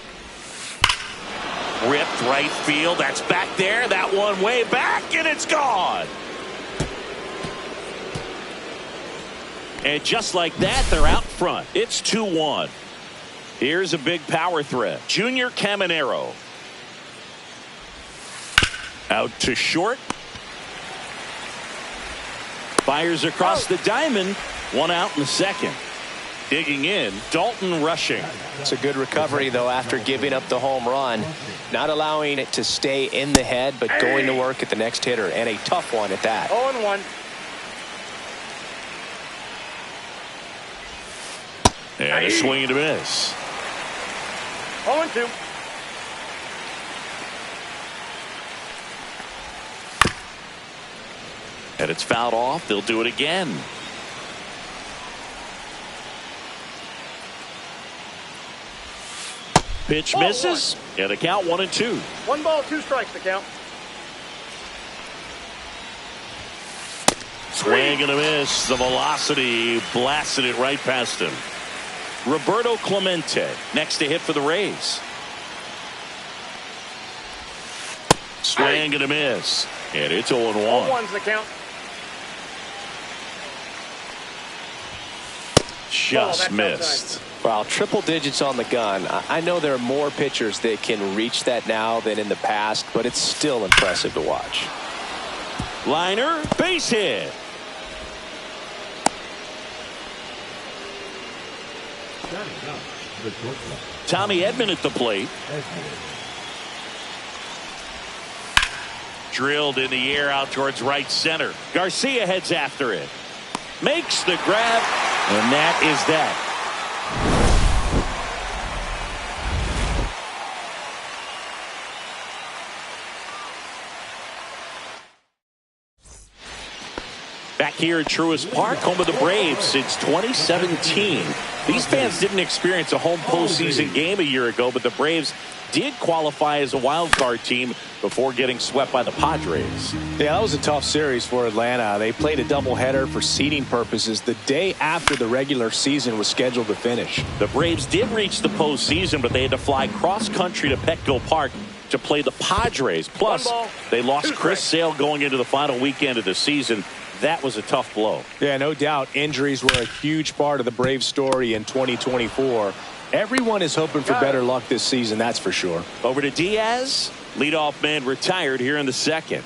Ripped right field. That's back there. That one way back, and it's gone. And just like that, they're out front. It's 2-1. Here's a big power threat. Junior Caminero. Out to short. Fires across the diamond. 1 out in the 2nd. Digging in, Dalton Rushing. It's a good recovery, though, after giving up the home run. Not allowing it to stay in the head, but going to work at the next hitter, and a tough one at that. 0-1. And a swing and a miss. 0-2. And it's fouled off. They'll do it again. Pitch misses. And the count 1-2. 1 ball, 2 strikes to count. Swing and a miss. The velocity blasted it right past him. Roberto Clemente next to hit for the Rays. Swing and a miss. And it's 0-1. 0-1's the count. Just missed. Wow, triple digits on the gun. I know there are more pitchers that can reach that now than in the past, but it's still impressive to watch. Liner, base hit. Tommy Edman at the plate. Drilled in the air out towards right center. Garcia heads after it. Makes the grab, and that is that. Back here at Truist Park, home of the Braves since 2017. These fans didn't experience a home postseason game a year ago, but the Braves did qualify as a wild card team before getting swept by the Padres. Yeah, that was a tough series for Atlanta. They played a doubleheader for seeding purposes the day after the regular season was scheduled to finish. The Braves did reach the postseason, but they had to fly cross-country to Petco Park to play the Padres. Plus, they lost Chris Sale going into the final weekend of the season. That was a tough blow. Yeah, no doubt. Injuries were a huge part of the Braves story in 2024. Everyone is hoping for better luck this season, that's for sure. Over to Diaz. Leadoff man retired here in the second.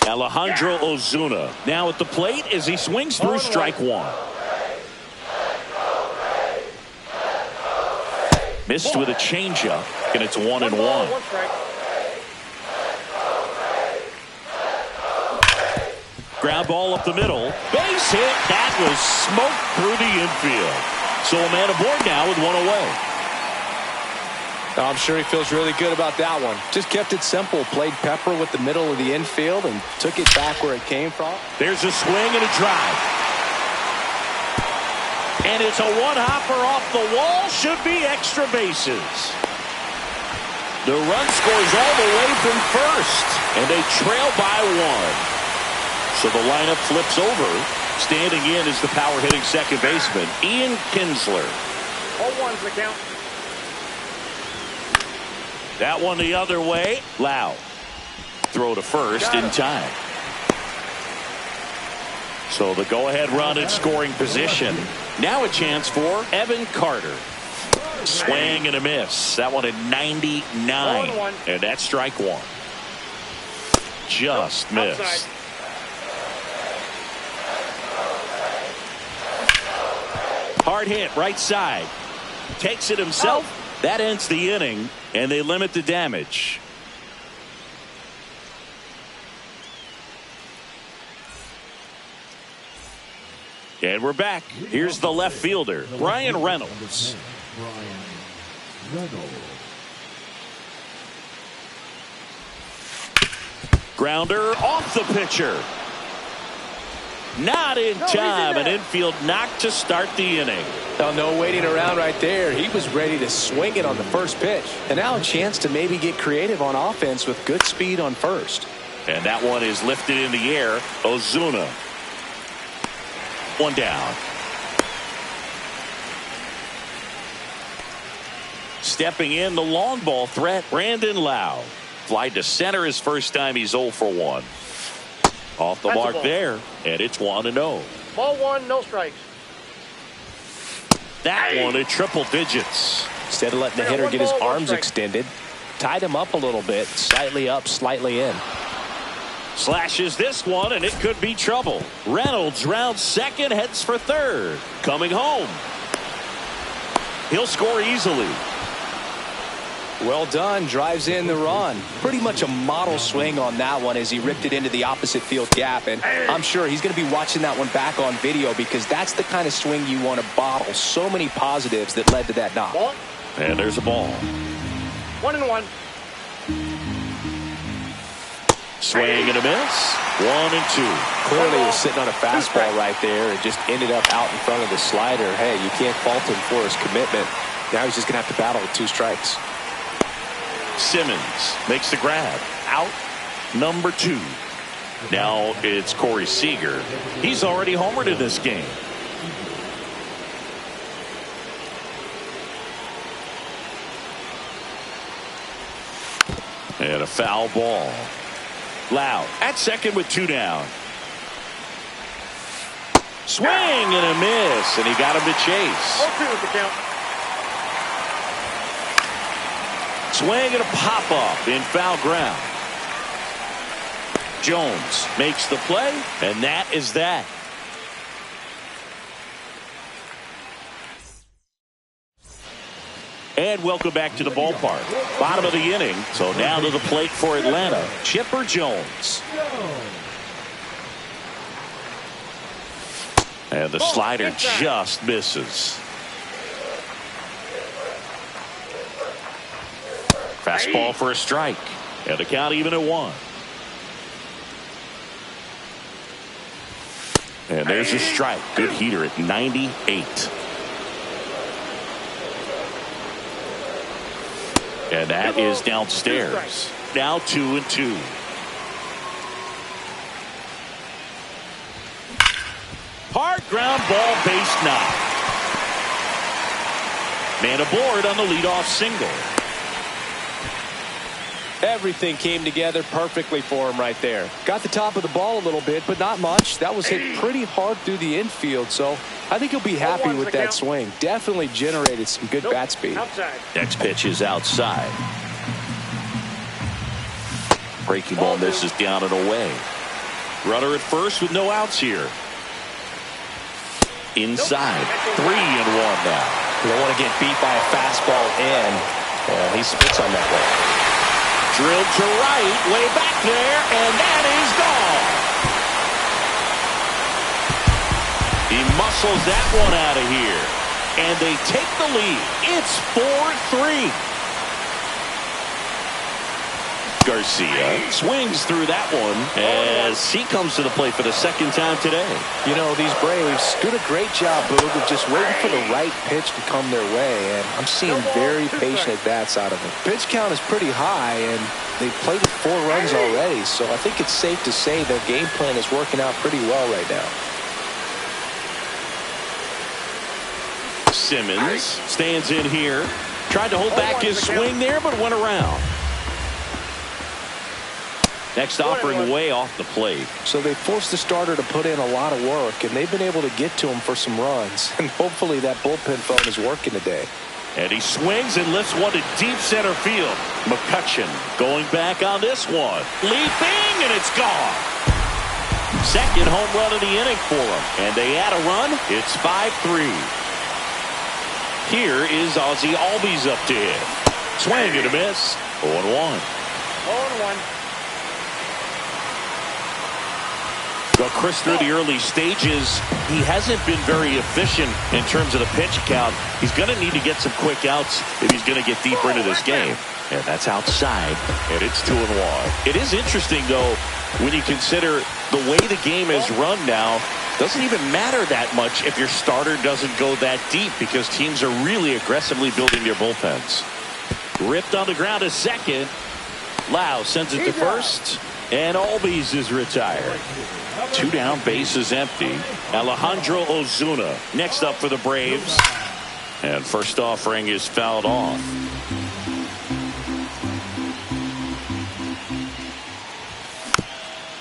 Alejandro Ozuna now at the plate as he swings through strike one. Missed with a changeup, and it's 1-1. Ground ball up the middle. Base hit. That was smoked through the infield. So a man aboard now with one away. I'm sure he feels really good about that one. Just kept it simple. Played pepper with the middle of the infield and took it back where it came from. There's a swing and a drive. And it's a one-hopper off the wall. Should be extra bases. The run scores all the way from first. And they trail by one. So the lineup flips over. Standing in is the power-hitting second baseman, Ian Kinsler. 0-1's the count. That one the other way. Lau. Throw to first in time. So the go-ahead run in scoring position. Now a chance for Evan Carter. Swing and a miss. That one at 99. And that's strike one. Just missed. Hard hit right side. Takes it himself. That ends the inning, and they limit the damage. And we're back. Here's the left fielder, Brian Reynolds. Grounder off the pitcher. Not in time. An infield knock to start the inning. Oh, no waiting around right there. He was ready to swing it on the first pitch. And now a chance to maybe get creative on offense with good speed on first. And that one is lifted in the air. Ozuna. One down. Stepping in, the long ball threat, Brandon Lau. Fly to center his first time. He's 0 for 1. Off the mark there, and it's 1-0. Ball one, no strikes. That one at triple digits. Instead of letting the hitter get his arms extended, tied him up a little bit, slightly up, slightly in. Slashes this one, and it could be trouble. Reynolds rounds second, heads for third. Coming home. He'll score easily. Well done, drives in the run. Pretty much a model swing on that one as he ripped it into the opposite field gap. And I'm sure he's going to be watching that one back on video because that's the kind of swing you want to bottle. So many positives that led to that knock. Ball. And there's a ball. 1-1. Swing and a miss. 1-2. Clearly he was sitting on a fastball right there and just ended up out in front of the slider. Hey, you can't fault him for his commitment. Now he's just going to have to battle with 2 strikes. Simmons makes the grab. Out number 2. Now it's Corey Seager. He's already homered in this game. And a foul ball. Lau at second with 2 down. Swing and a miss, and he got him to chase. 0-2 is the count. Swing and a pop-up in foul ground. Jones makes the play, and that is that. And welcome back to the ballpark. Bottom of the inning, so now to the plate for Atlanta, Chipper Jones. And the slider just misses. Fastball for a strike. And the count even at 1. And there's a strike. Good heater at 98. And that is downstairs. Now 2-2. Hard ground ball, base knock. Man aboard on the leadoff single. Everything came together perfectly for him right there. Got the top of the ball a little bit, but not much. That was hit pretty hard through the infield, so I think he'll be happy with that swing. Definitely generated some good bat speed. Next pitch is outside. Breaking ball misses down and away. Runner at first with no outs here. Inside. 3-1 now. You don't want to get beat by a fastball in. He spits on that one. Drilled to right, way back there, and that is gone. He muscles that one out of here, and they take the lead. It's 4-3. Garcia swings through that one as he comes to the plate for the second time today. You know, these Braves doing a great job, Boog, of just waiting for the right pitch to come their way, and I'm seeing very patient at-bats out of them. Pitch count is pretty high, and they've played with 4 runs already, so I think it's safe to say their game plan is working out pretty well right now. Simmons stands in here. Tried to hold back his swing there, but went around. Next offering way off the plate. So they forced the starter to put in a lot of work, and they've been able to get to him for some runs. And hopefully that bullpen phone is working today. And he swings and lifts one to deep center field. McCutchen going back on this one. Leaping, and it's gone. Second home run of the inning for him. And they add a run. It's 5-3. Here is Ozzie Albies up to hit. Swing and a miss. 0-1. 0-1. Well, Chris, through the early stages, he hasn't been very efficient in terms of the pitch count. He's going to need to get some quick outs if he's going to get deeper into this game. And that's outside, and it's 2-1. It is interesting, though, when you consider the way the game is run now. Doesn't even matter that much if your starter doesn't go that deep because teams are really aggressively building their bullpens. Ripped on the ground to second. Lau sends it to first, and Albies is retired. 2 down, bases empty. Alejandro Ozuna next up for the Braves. And first offering is fouled off.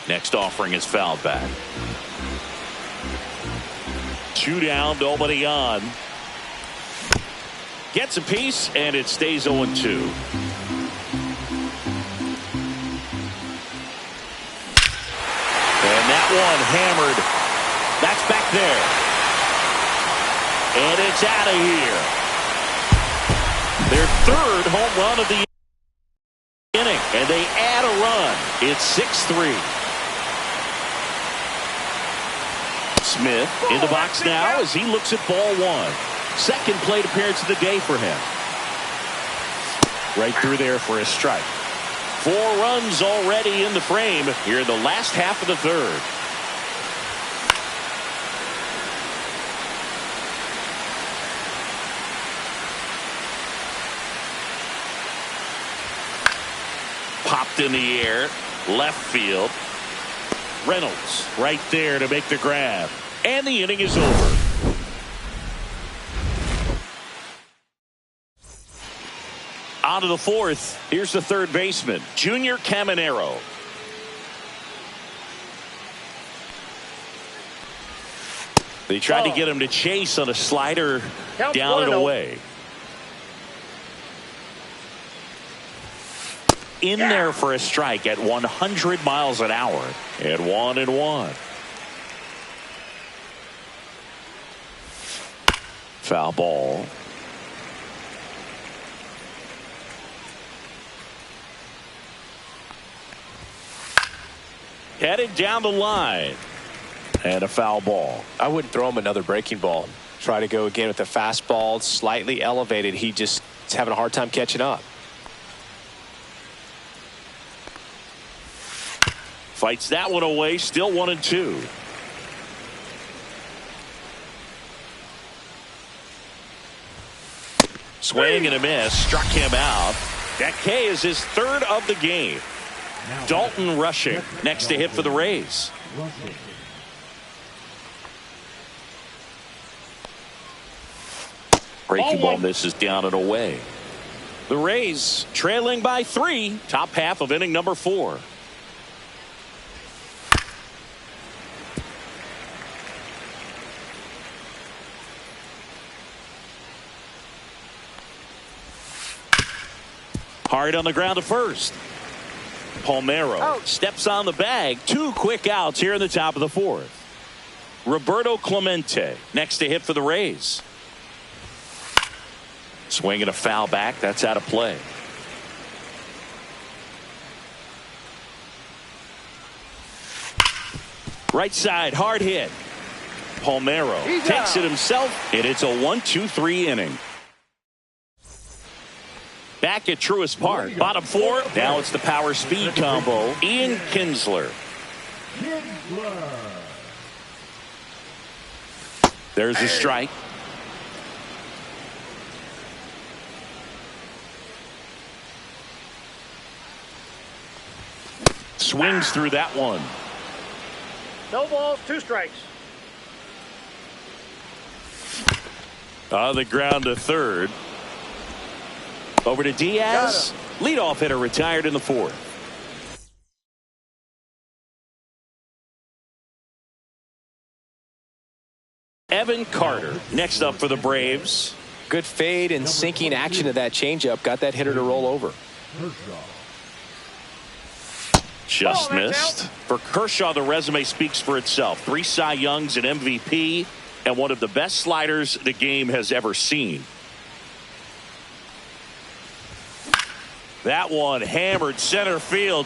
Next offering is fouled back. 2 down, nobody on. Gets a piece, and it stays 0-2. One hammered. That's back there. And it's out of here. Their 3rd home run of the inning. And they add a run. It's 6-3. Smith in the box now as he looks at ball 1. Second plate appearance of the day for him. Right through there for a strike. 4 runs already in the frame here in the last half of the 3rd. Popped in the air, left field. Reynolds right there to make the grab. And the inning is over. On to the 4th. Here's the 3rd baseman, Junior Caminero. They tried to get him to chase on a slider down and away. In there for a strike at 100 miles an hour. At 1-1. Foul ball. Headed down the line. And a foul ball. I wouldn't throw him another breaking ball. Try to go again with the fastball, slightly elevated. He just is having a hard time catching up. Fights that one away. Still 1-2. Swing and a miss. Struck him out. That K is his third of the game. Dalton Rushing next to hit for the Rays. Breaking ball misses down and away. The Rays trailing by 3. Top half of inning number 4. Hard on the ground to first. Palmeiro steps on the bag. 2 quick outs here in the top of the 4th. Roberto Clemente next to hit for the Rays. Swinging a foul back. That's out of play. Right side, hard hit. Palmeiro takes it himself, and it's a 1-2-3 inning. Back at Truist Park, bottom 4. Now it's the power speed combo. Ian Kinsler. There's a strike. Swings through that one. No balls, 2 strikes. On the ground to third. Over to Diaz. Leadoff hitter retired in the 4th. Evan Carter next up for the Braves. Good fade and sinking action of that changeup. Got that hitter to roll over. Just missed. For Kershaw, the resume speaks for itself. 3 Cy Youngs, an MVP, and one of the best sliders the game has ever seen. That one hammered center field.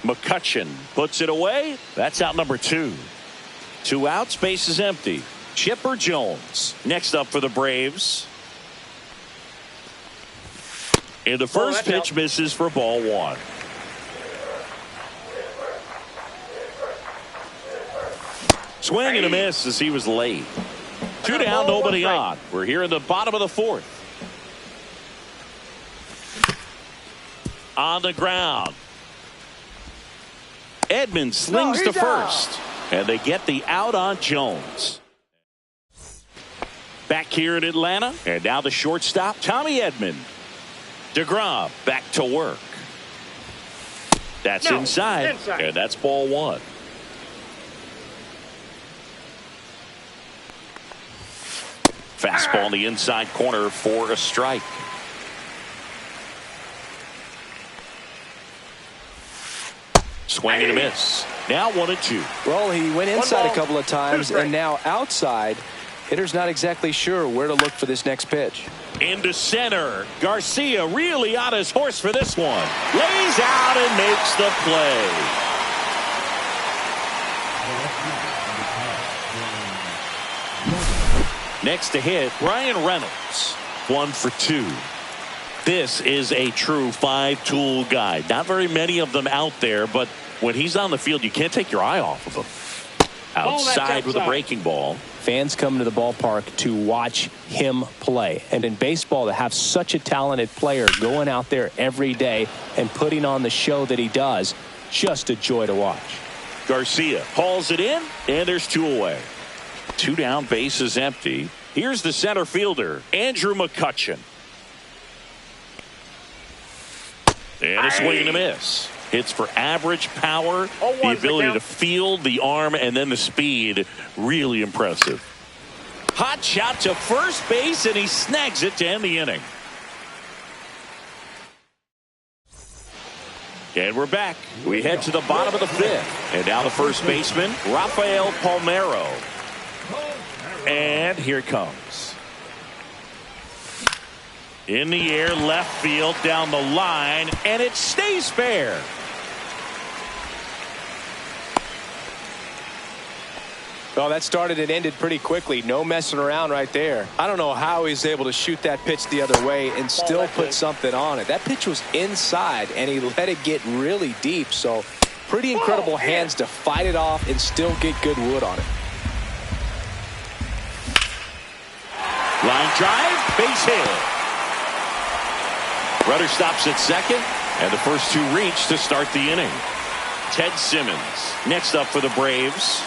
McCutchen puts it away. That's out number 2. 2 outs, base is empty. Chipper Jones next up for the Braves. And the first pitch misses for ball 1. Swing and a miss as he was late. 2 down, nobody on. We're here in the bottom of the 4th. On the ground. Edmonds slings to first. And they get the out on Jones. Back here in Atlanta. And now the shortstop, Tommy Edman. DeGrom back to work. That's inside. And that's ball 1. Fastball in the inside corner for a strike. Swing and a miss. Now 1-2. Well, he went inside a couple of times and now outside. Hitter's not exactly sure where to look for this next pitch. Into center. Garcia really on his horse for this one. Lays out and makes the play. Next to hit, Brian Reynolds. 1 for 2. This is a true 5-tool guy. Not very many of them out there, but when he's on the field, you can't take your eye off of him. Outside with a breaking ball. Fans come to the ballpark to watch him play. And in baseball, to have such a talented player going out there every day and putting on the show that he does, just a joy to watch. Garcia hauls it in, and there's 2 away. 2 down, base is empty. Here's the center fielder, Andrew McCutchen. And a swing and a miss. Hits for average power, the ability to field, the arm, and then the speed. Really impressive. Hot shot to first base, and he snags it to end the inning. And we're back. We head to the bottom of the 5th. And now the first baseman, Rafael Palmeiro. And here it comes. In the air, left field, down the line, and it stays fair. Well, that started and ended pretty quickly. No messing around right there. I don't know how he's able to shoot that pitch the other way and still put something on it. That pitch was inside, and he let it get really deep. So pretty incredible hands to fight it off and still get good wood on it. Line drive, base hit. Runner stops at second, and the first two reach to start the inning. Ted Simmons next up for the Braves.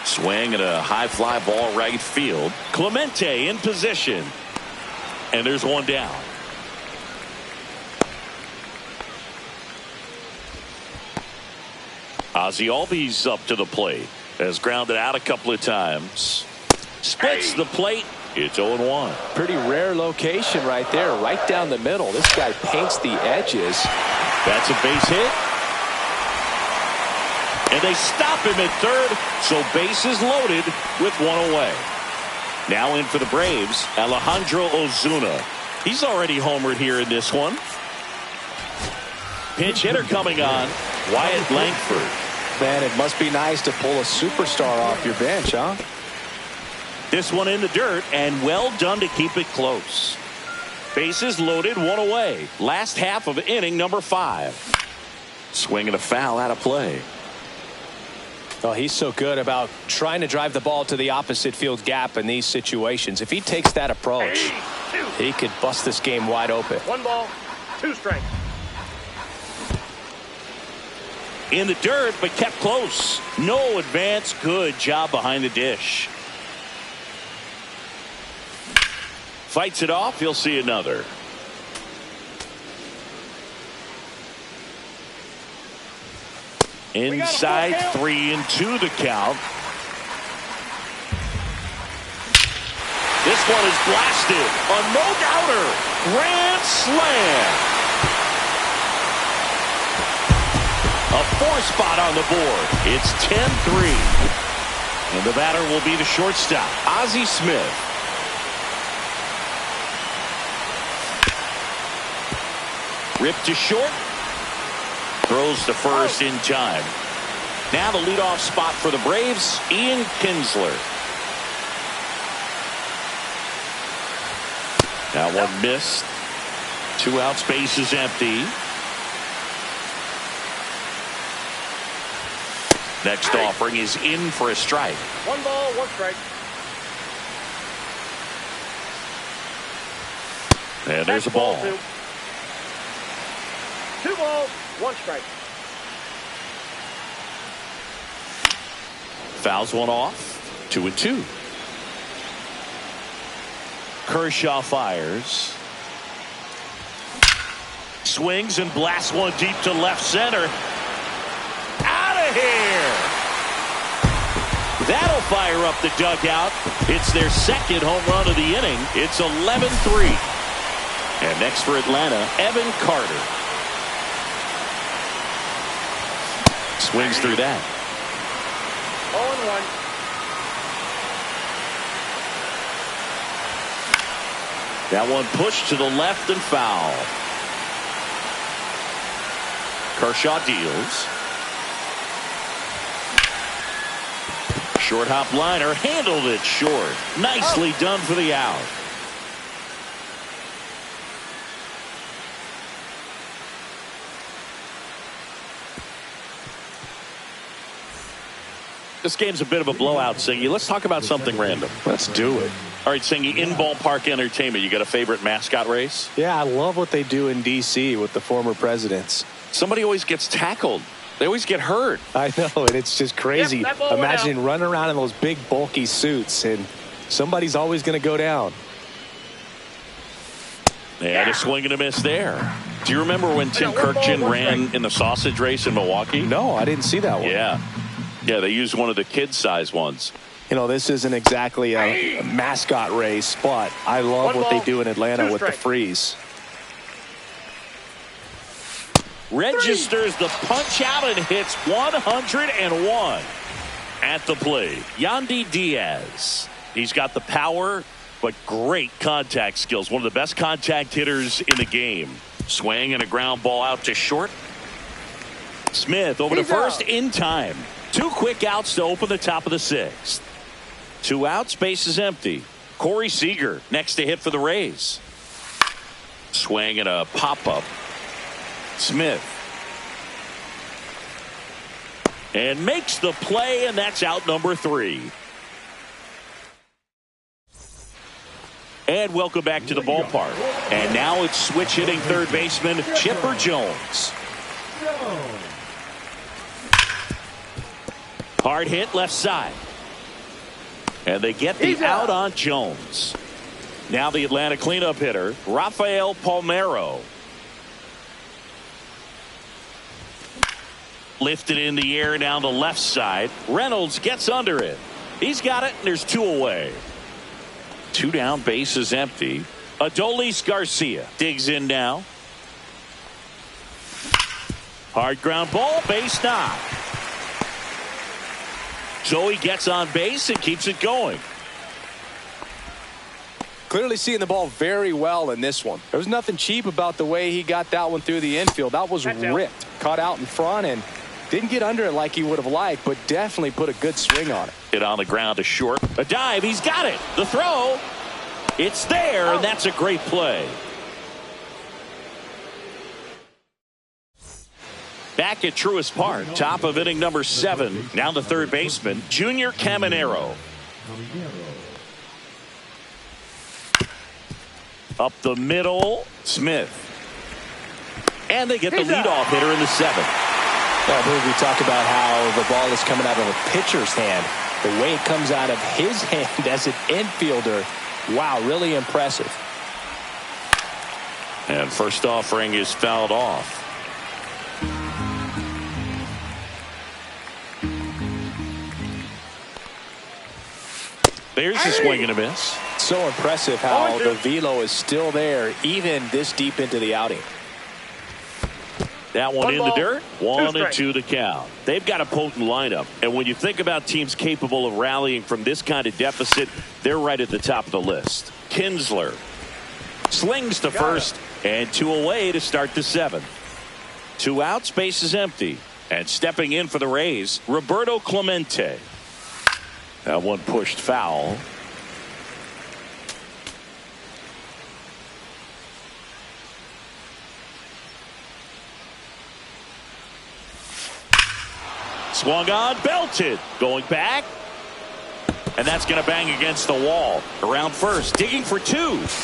Swing at a high fly ball right field. Clemente in position. And there's one down. Ozzie Albies up to the plate. Has grounded out a couple of times. Splits the plate. It's 0-1. Pretty rare location right there, right down the middle. This guy paints the edges. That's a base hit. And they stop him at third, so bases loaded with one away. Now in for the Braves, Alejandro Ozuna. He's already homered here in this one. Pinch hitter coming on, Wyatt Langford. Man, it must be nice to pull a superstar off your bench, huh? This one in the dirt, and well done to keep it close. Bases loaded, one away. Last half of inning number 5. Swing and a foul out of play. Well, he's so good about trying to drive the ball to the opposite field gap in these situations. If he takes that approach, he could bust this game wide open. 1 ball, 2 strikes. In the dirt, but kept close. No advance. Good job behind the dish. Fights it off. He'll see another. Inside 3-2 the count. This one is blasted. A no-doubter. Grand slam. A 4-spot on the board. It's 10-3. And the batter will be the shortstop, Ozzie Smith. Ripped to short. Throws to first in time. Now the leadoff spot for the Braves, Ian Kinsler. Now one missed. 2 outs, bases empty. Next offering is in for a strike. 1 ball, 1 strike. And there's a ball. 2 balls, 1 strike. Fouls one off. 2-2. Kershaw fires. Swings and blasts one deep to left center. Out of here. That'll fire up the dugout. It's their second home run of the inning. It's 11-3. And next for Atlanta, Evan Carter. Swings through that. 0-1. That one pushed to the left and foul. Kershaw deals. Short hop liner, handled it short. Nicely done for the out. This game's a bit of a blowout, Singy. Let's talk about something random. Let's do it. All right, Singy, in ballpark entertainment, you got a favorite mascot race? Yeah, I love what they do in D.C. with the former presidents. Somebody always gets tackled. They always get hurt. I know, and it's just crazy. Yep, that ball went Imagine running around in those big, bulky suits, and somebody's always going to go down. And a swing and a miss there. Do you remember when Tim Kirkjian ran in the sausage race in Milwaukee? No, I didn't see that one. Yeah. Yeah, they used one of the kid-size ones. You know, this isn't exactly a mascot race, but I love what they do in Atlanta with the freeze. Registers the punch out and hits 101 at the plate. Yandy Diaz. He's got the power, but great contact skills. One of the best contact hitters in the game. Swing and a ground ball out to short. Smith over to first in time. 2 quick outs to open the top of the 6th. 2 outs, base is empty. Corey Seager next to hit for the Rays. Swing and a pop-up. Smith. And makes the play, and that's out number 3. And welcome back to the ballpark. And now it's switch hitting third baseman Chipper Jones. Hard hit left side. And they get the out on Jones. Now the Atlanta cleanup hitter, Rafael Palmeiro. Lifted in the air down the left side. Reynolds gets under it. He's got it, and there's 2 away. 2 down, base is empty. Adolis Garcia digs in now. Hard ground ball, base knock. So he gets on base and keeps it going. Clearly seeing the ball very well in this one. There was nothing cheap about the way he got that one through the infield. That was ripped. Caught out in front and didn't get under it like he would have liked, but definitely put a good swing on it. Hit on the ground to short. A dive. He's got it. The throw. It's there, and that's a great play. Back at Truist Park, top of inning number 7. Now the third baseman, Junior Caminero. Up the middle, Smith. And they get the leadoff hitter in the 7th. I believe we talked about how the ball is coming out of a pitcher's hand. The way it comes out of his hand as an infielder, wow, really impressive. And first offering is fouled off. There's a swing and a miss. So impressive how the velo is still there even this deep into the outing. That one in the dirt. 1-2 the count. They've got a potent lineup. And when you think about teams capable of rallying from this kind of deficit, they're right at the top of the list. Kinsler slings to first and 2 away to start the 7th. 2 outs, base is empty. And stepping in for the Rays, Roberto Clemente. That one pushed foul. Swung on, belted, going back, and that's going to bang against the wall. Around first, digging for 2.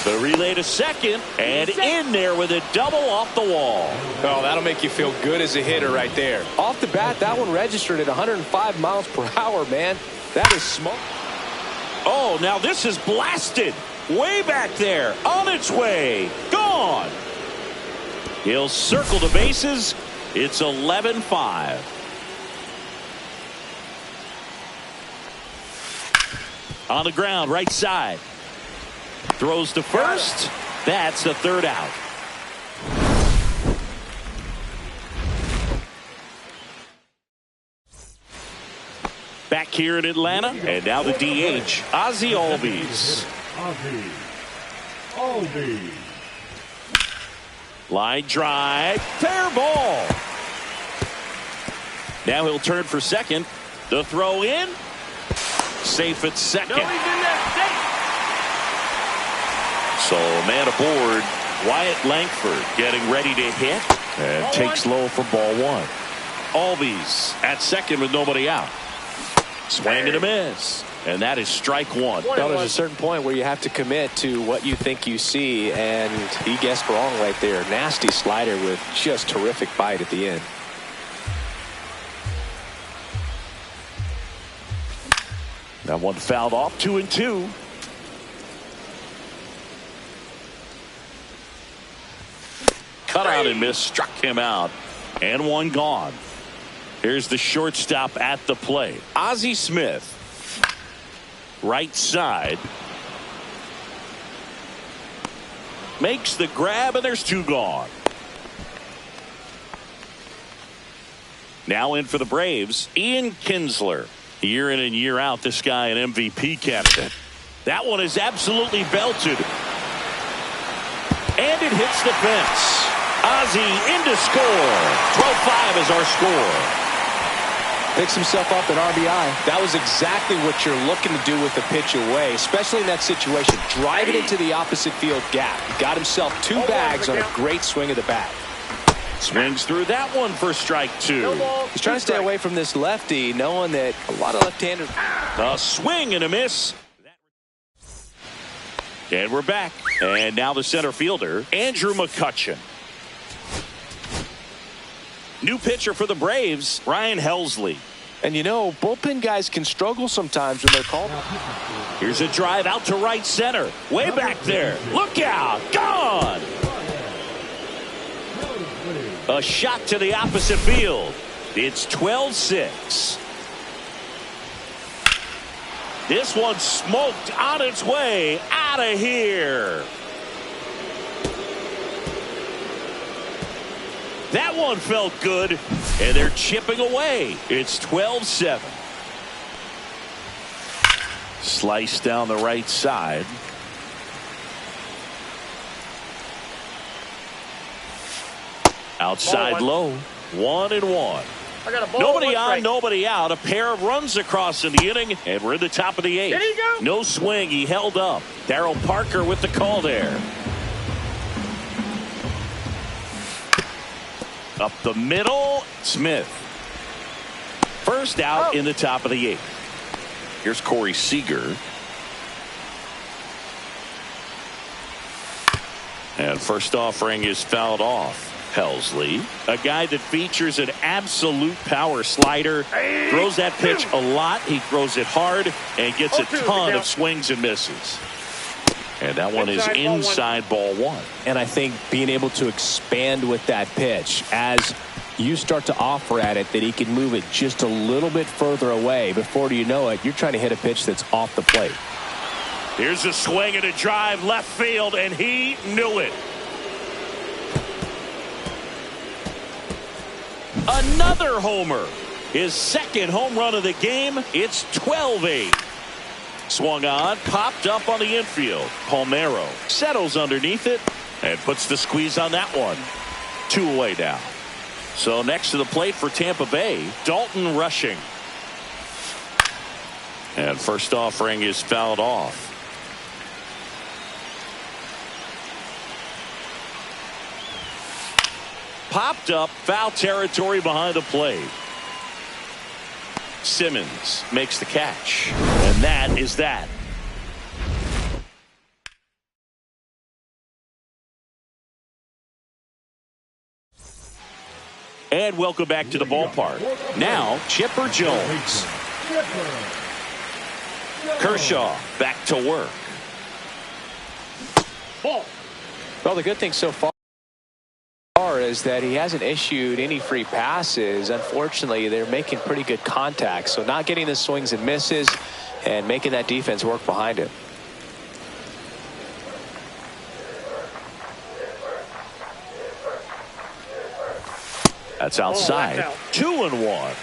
The relay to second, and in there with a double off the wall. Oh, that'll make you feel good as a hitter right there. Off the bat, that one registered at 105 miles per hour, man. That is smoke. Oh, now this is blasted. Way back there, on its way, gone. He'll circle the bases. It's 11-5. On the ground, right side. Throws to first. That's the 3rd out. Back here in Atlanta, and now the DH, Ozzie Albies. Line drive, fair ball. Now he'll turn for second. The throw in. Safe at second. So man aboard, Wyatt Langford getting ready to hit and takes low for ball 1. Albies at second with nobody out. Swing and a miss. And that is strike 1. Well, there's a certain point where you have to commit to what you think you see, and he guessed wrong right there. Nasty slider with just terrific bite at the end. That one fouled off. 2-2. Cut out and miss. Struck him out. And one gone. Here's the shortstop at the plate. Ozzie Smith. Right side. Makes the grab, and there's 2 gone. Now in for the Braves, Ian Kinsler. Year in and year out, this guy an MVP candidate. That one is absolutely belted. And it hits the fence. Ozzie in to score. 12-5 is our score. Picks himself up an RBI. That was exactly what you're looking to do with the pitch away, especially in that situation. Drive it into the opposite field gap. He got himself 2 bags on a great swing of the bat. Swings through that one for strike 2. He's trying to stay away from this lefty, knowing that a lot of left-handers. A swing and a miss. And we're back. And now the center fielder, Andrew McCutchen. New pitcher for the Braves, Ryan Helsley. And you know, bullpen guys can struggle sometimes when they're called. Here's a drive out to right center. Way back there. Look out. Gone. A shot to the opposite field. It's 12-6. This one smoked on its way out of here. That one felt good, and they're chipping away. It's 12-7. Slice down the right side. Outside low. 1-1. I got a ball. Nobody on, nobody out. A pair of runs across in the inning, and we're in the top of the 8th. Did he go? No swing. He held up. Darryl Parker with the call there. Up the middle, Smith. First out in the top of the 8th. Here's Corey Seager. And first offering is fouled off. Helsley, a guy that features an absolute power slider, throws that pitch a lot. He throws it hard and gets a ton of swings and misses. And that one is inside ball one. And I think being able to expand with that pitch as you start to offer at it that he can move it just a little bit further away. Before you know it, you're trying to hit a pitch that's off the plate. Here's a swing and a drive left field, and he knew it. Another homer. His second home run of the game. It's 12-8. Swung on, popped up on the infield. Palmeiro settles underneath it and puts the squeeze on that one. 2 away now. So next to the plate for Tampa Bay, Dalton Rushing. And first offering is fouled off. Popped up, foul territory behind the plate. Simmons makes the catch. And that is that. And welcome back to the ballpark. Now, Chipper Jones. Kershaw back to work. Well, the good thing so far is that he hasn't issued any free passes. Unfortunately, they're making pretty good contact, so not getting the swings and misses and making that defense work behind him. That's outside. 2-1.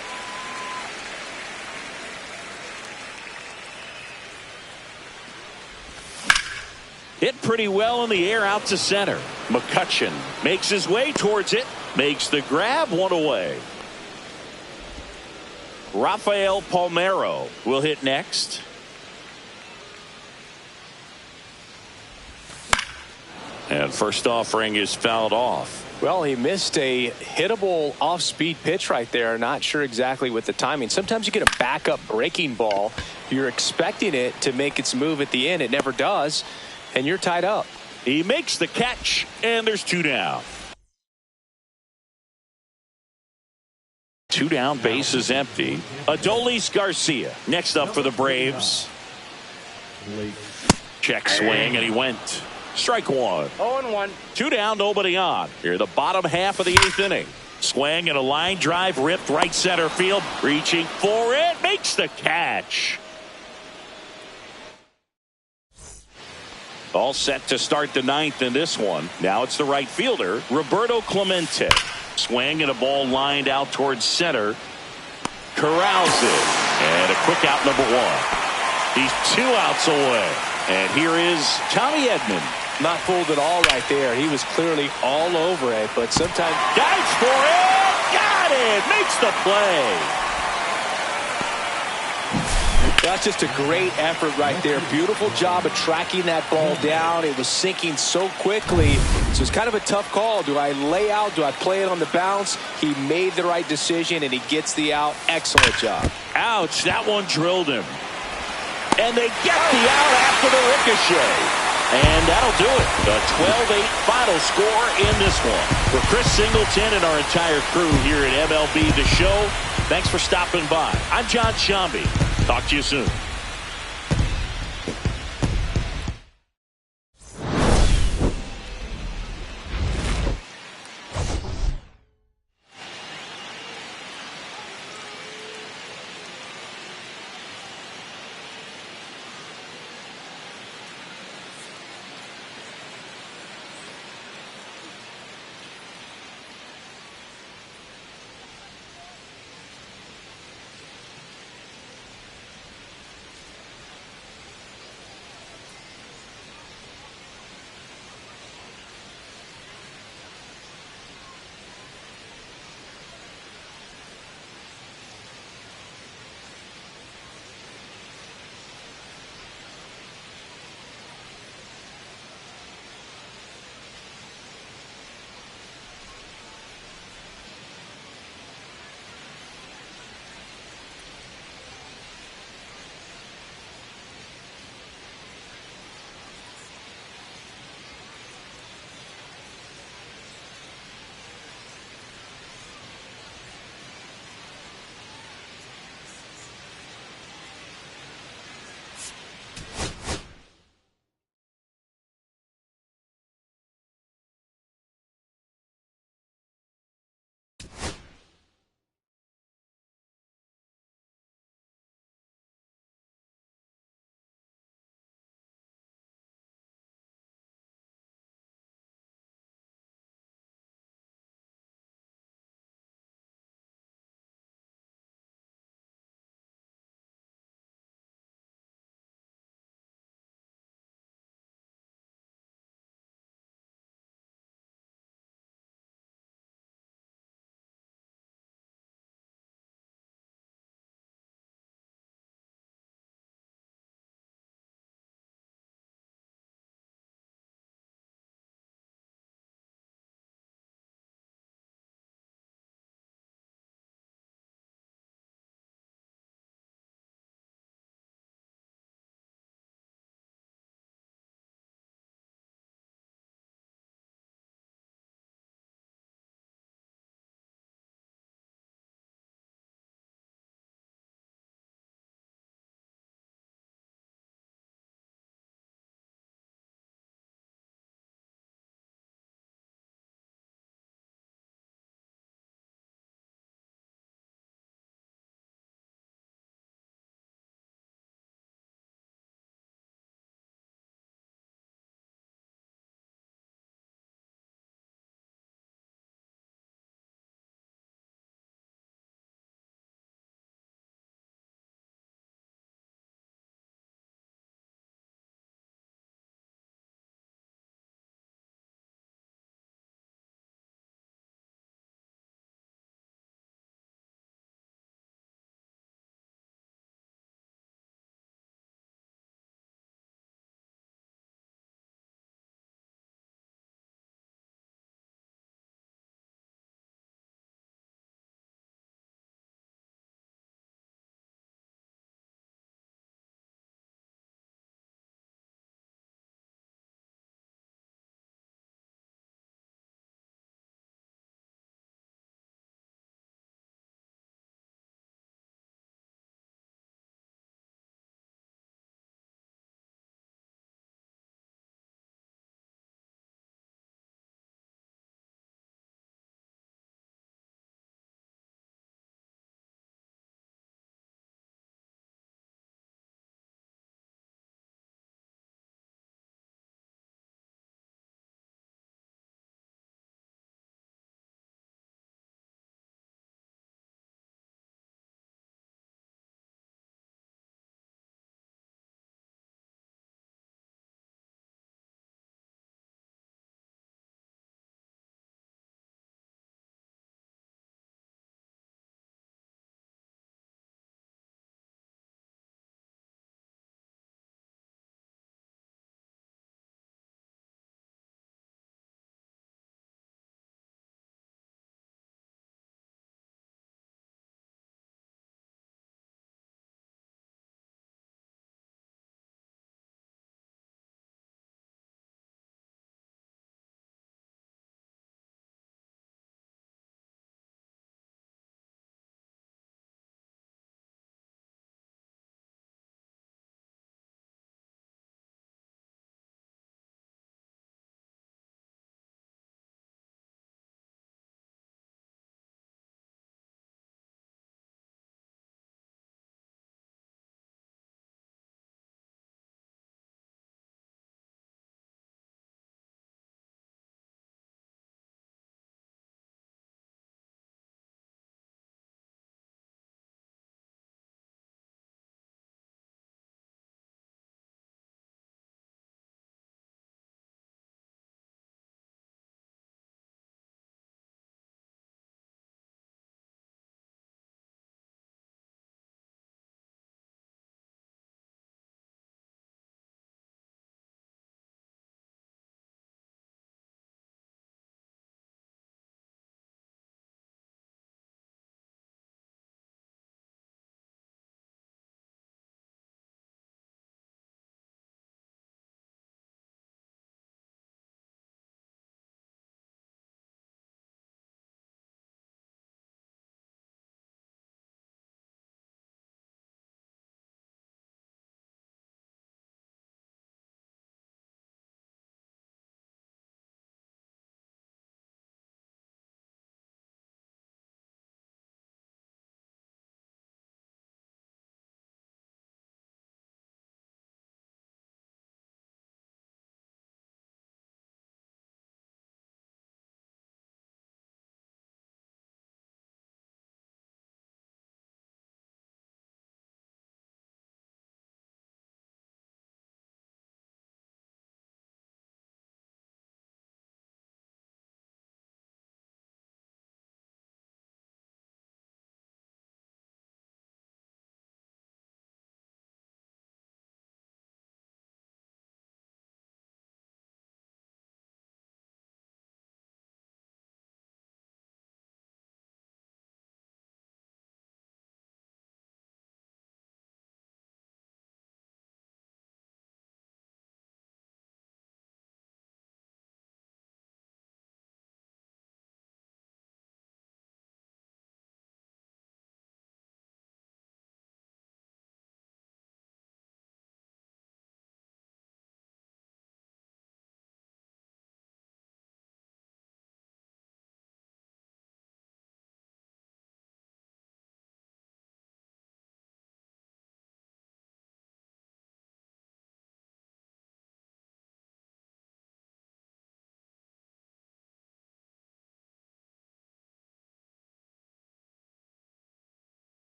Hit pretty well in the air out to center. McCutchen makes his way towards it. Makes the grab, 1 away. Rafael Palmeiro will hit next. And first offering is fouled off. Well, he missed a hittable off-speed pitch right there. Not sure exactly with the timing. Sometimes you get a backup breaking ball. You're expecting it to make its move at the end. It never does. And you're tied up. He makes the catch, and there's 2 down. 2 down, base is empty. Adolis Garcia next up for the Braves. Check swing, and he went. Strike 1. 0-1. 2 down, nobody on. Here the bottom half of the 8th inning. Swing and a line drive ripped right center field. Reaching for it. Makes the catch. All set to start the 9th in this one. Now it's the right fielder, Roberto Clemente. Swing and a ball lined out towards center. Corrals it. And a quick out, number 1. He's 2 outs away. And here is Tommy Edman. Not fooled at all right there. He was clearly all over it, but sometimes dives for it. Got it. Makes the play. That's just a great effort right there. Beautiful job of tracking that ball down. It was sinking so quickly. So it's kind of a tough call. Do I lay out? Do I play it on the bounce? He made the right decision, and he gets the out. Excellent job. Ouch. That one drilled him. And they get the out after the ricochet. And that'll do it. A 12-8 final score in this one. For Chris Singleton and our entire crew here at MLB The Show, thanks for stopping by. I'm John Shambi. Talk to you soon.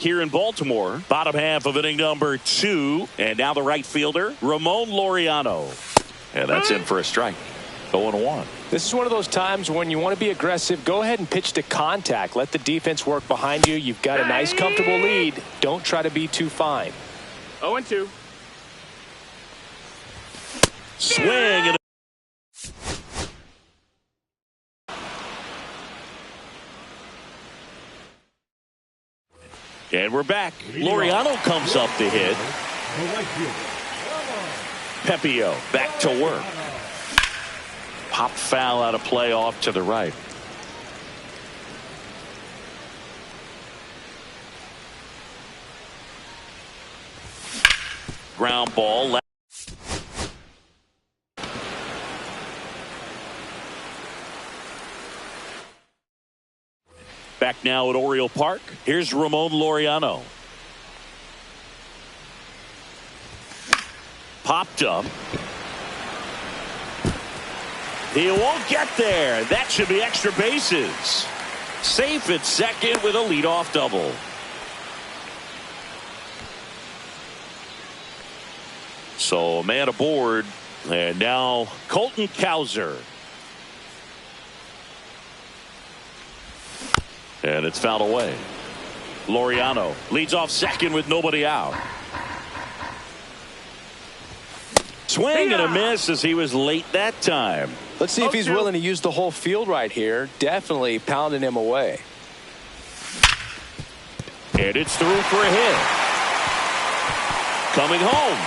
here in Baltimore. Bottom half of inning number 2. And now the right fielder, Ramon Laureano. And that's in for a strike. 0-1. This is one of those times when you want to be aggressive. Go ahead and pitch to contact. Let the defense work behind you. You've got a nice, comfortable lead. Don't try to be too fine. 0-2. Swing. And we're back. Laureano comes up to hit. The right fielder, Pepio back to work. Pop foul out of play off to the right. Ground ball. Back now at Oriole Park. Here's Ramon Laureano. Popped up. He won't get there. That should be extra bases. Safe at second with a leadoff double. So a man aboard. And now Colton Cowser. And it's fouled away. Laureano leads off second with nobody out. Swing and a miss as he was late that time. Let's see if he's willing to use the whole field right here. Definitely pounding him away. And it's through for a hit. Coming home.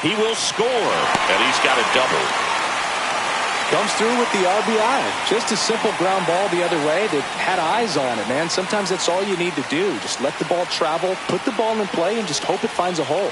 He will score. And he's got a double. Comes through with the RBI. Just a simple ground ball the other way that had eyes on it, man. Sometimes that's all you need to do. Just let the ball travel, put the ball in play, and just hope it finds a hole.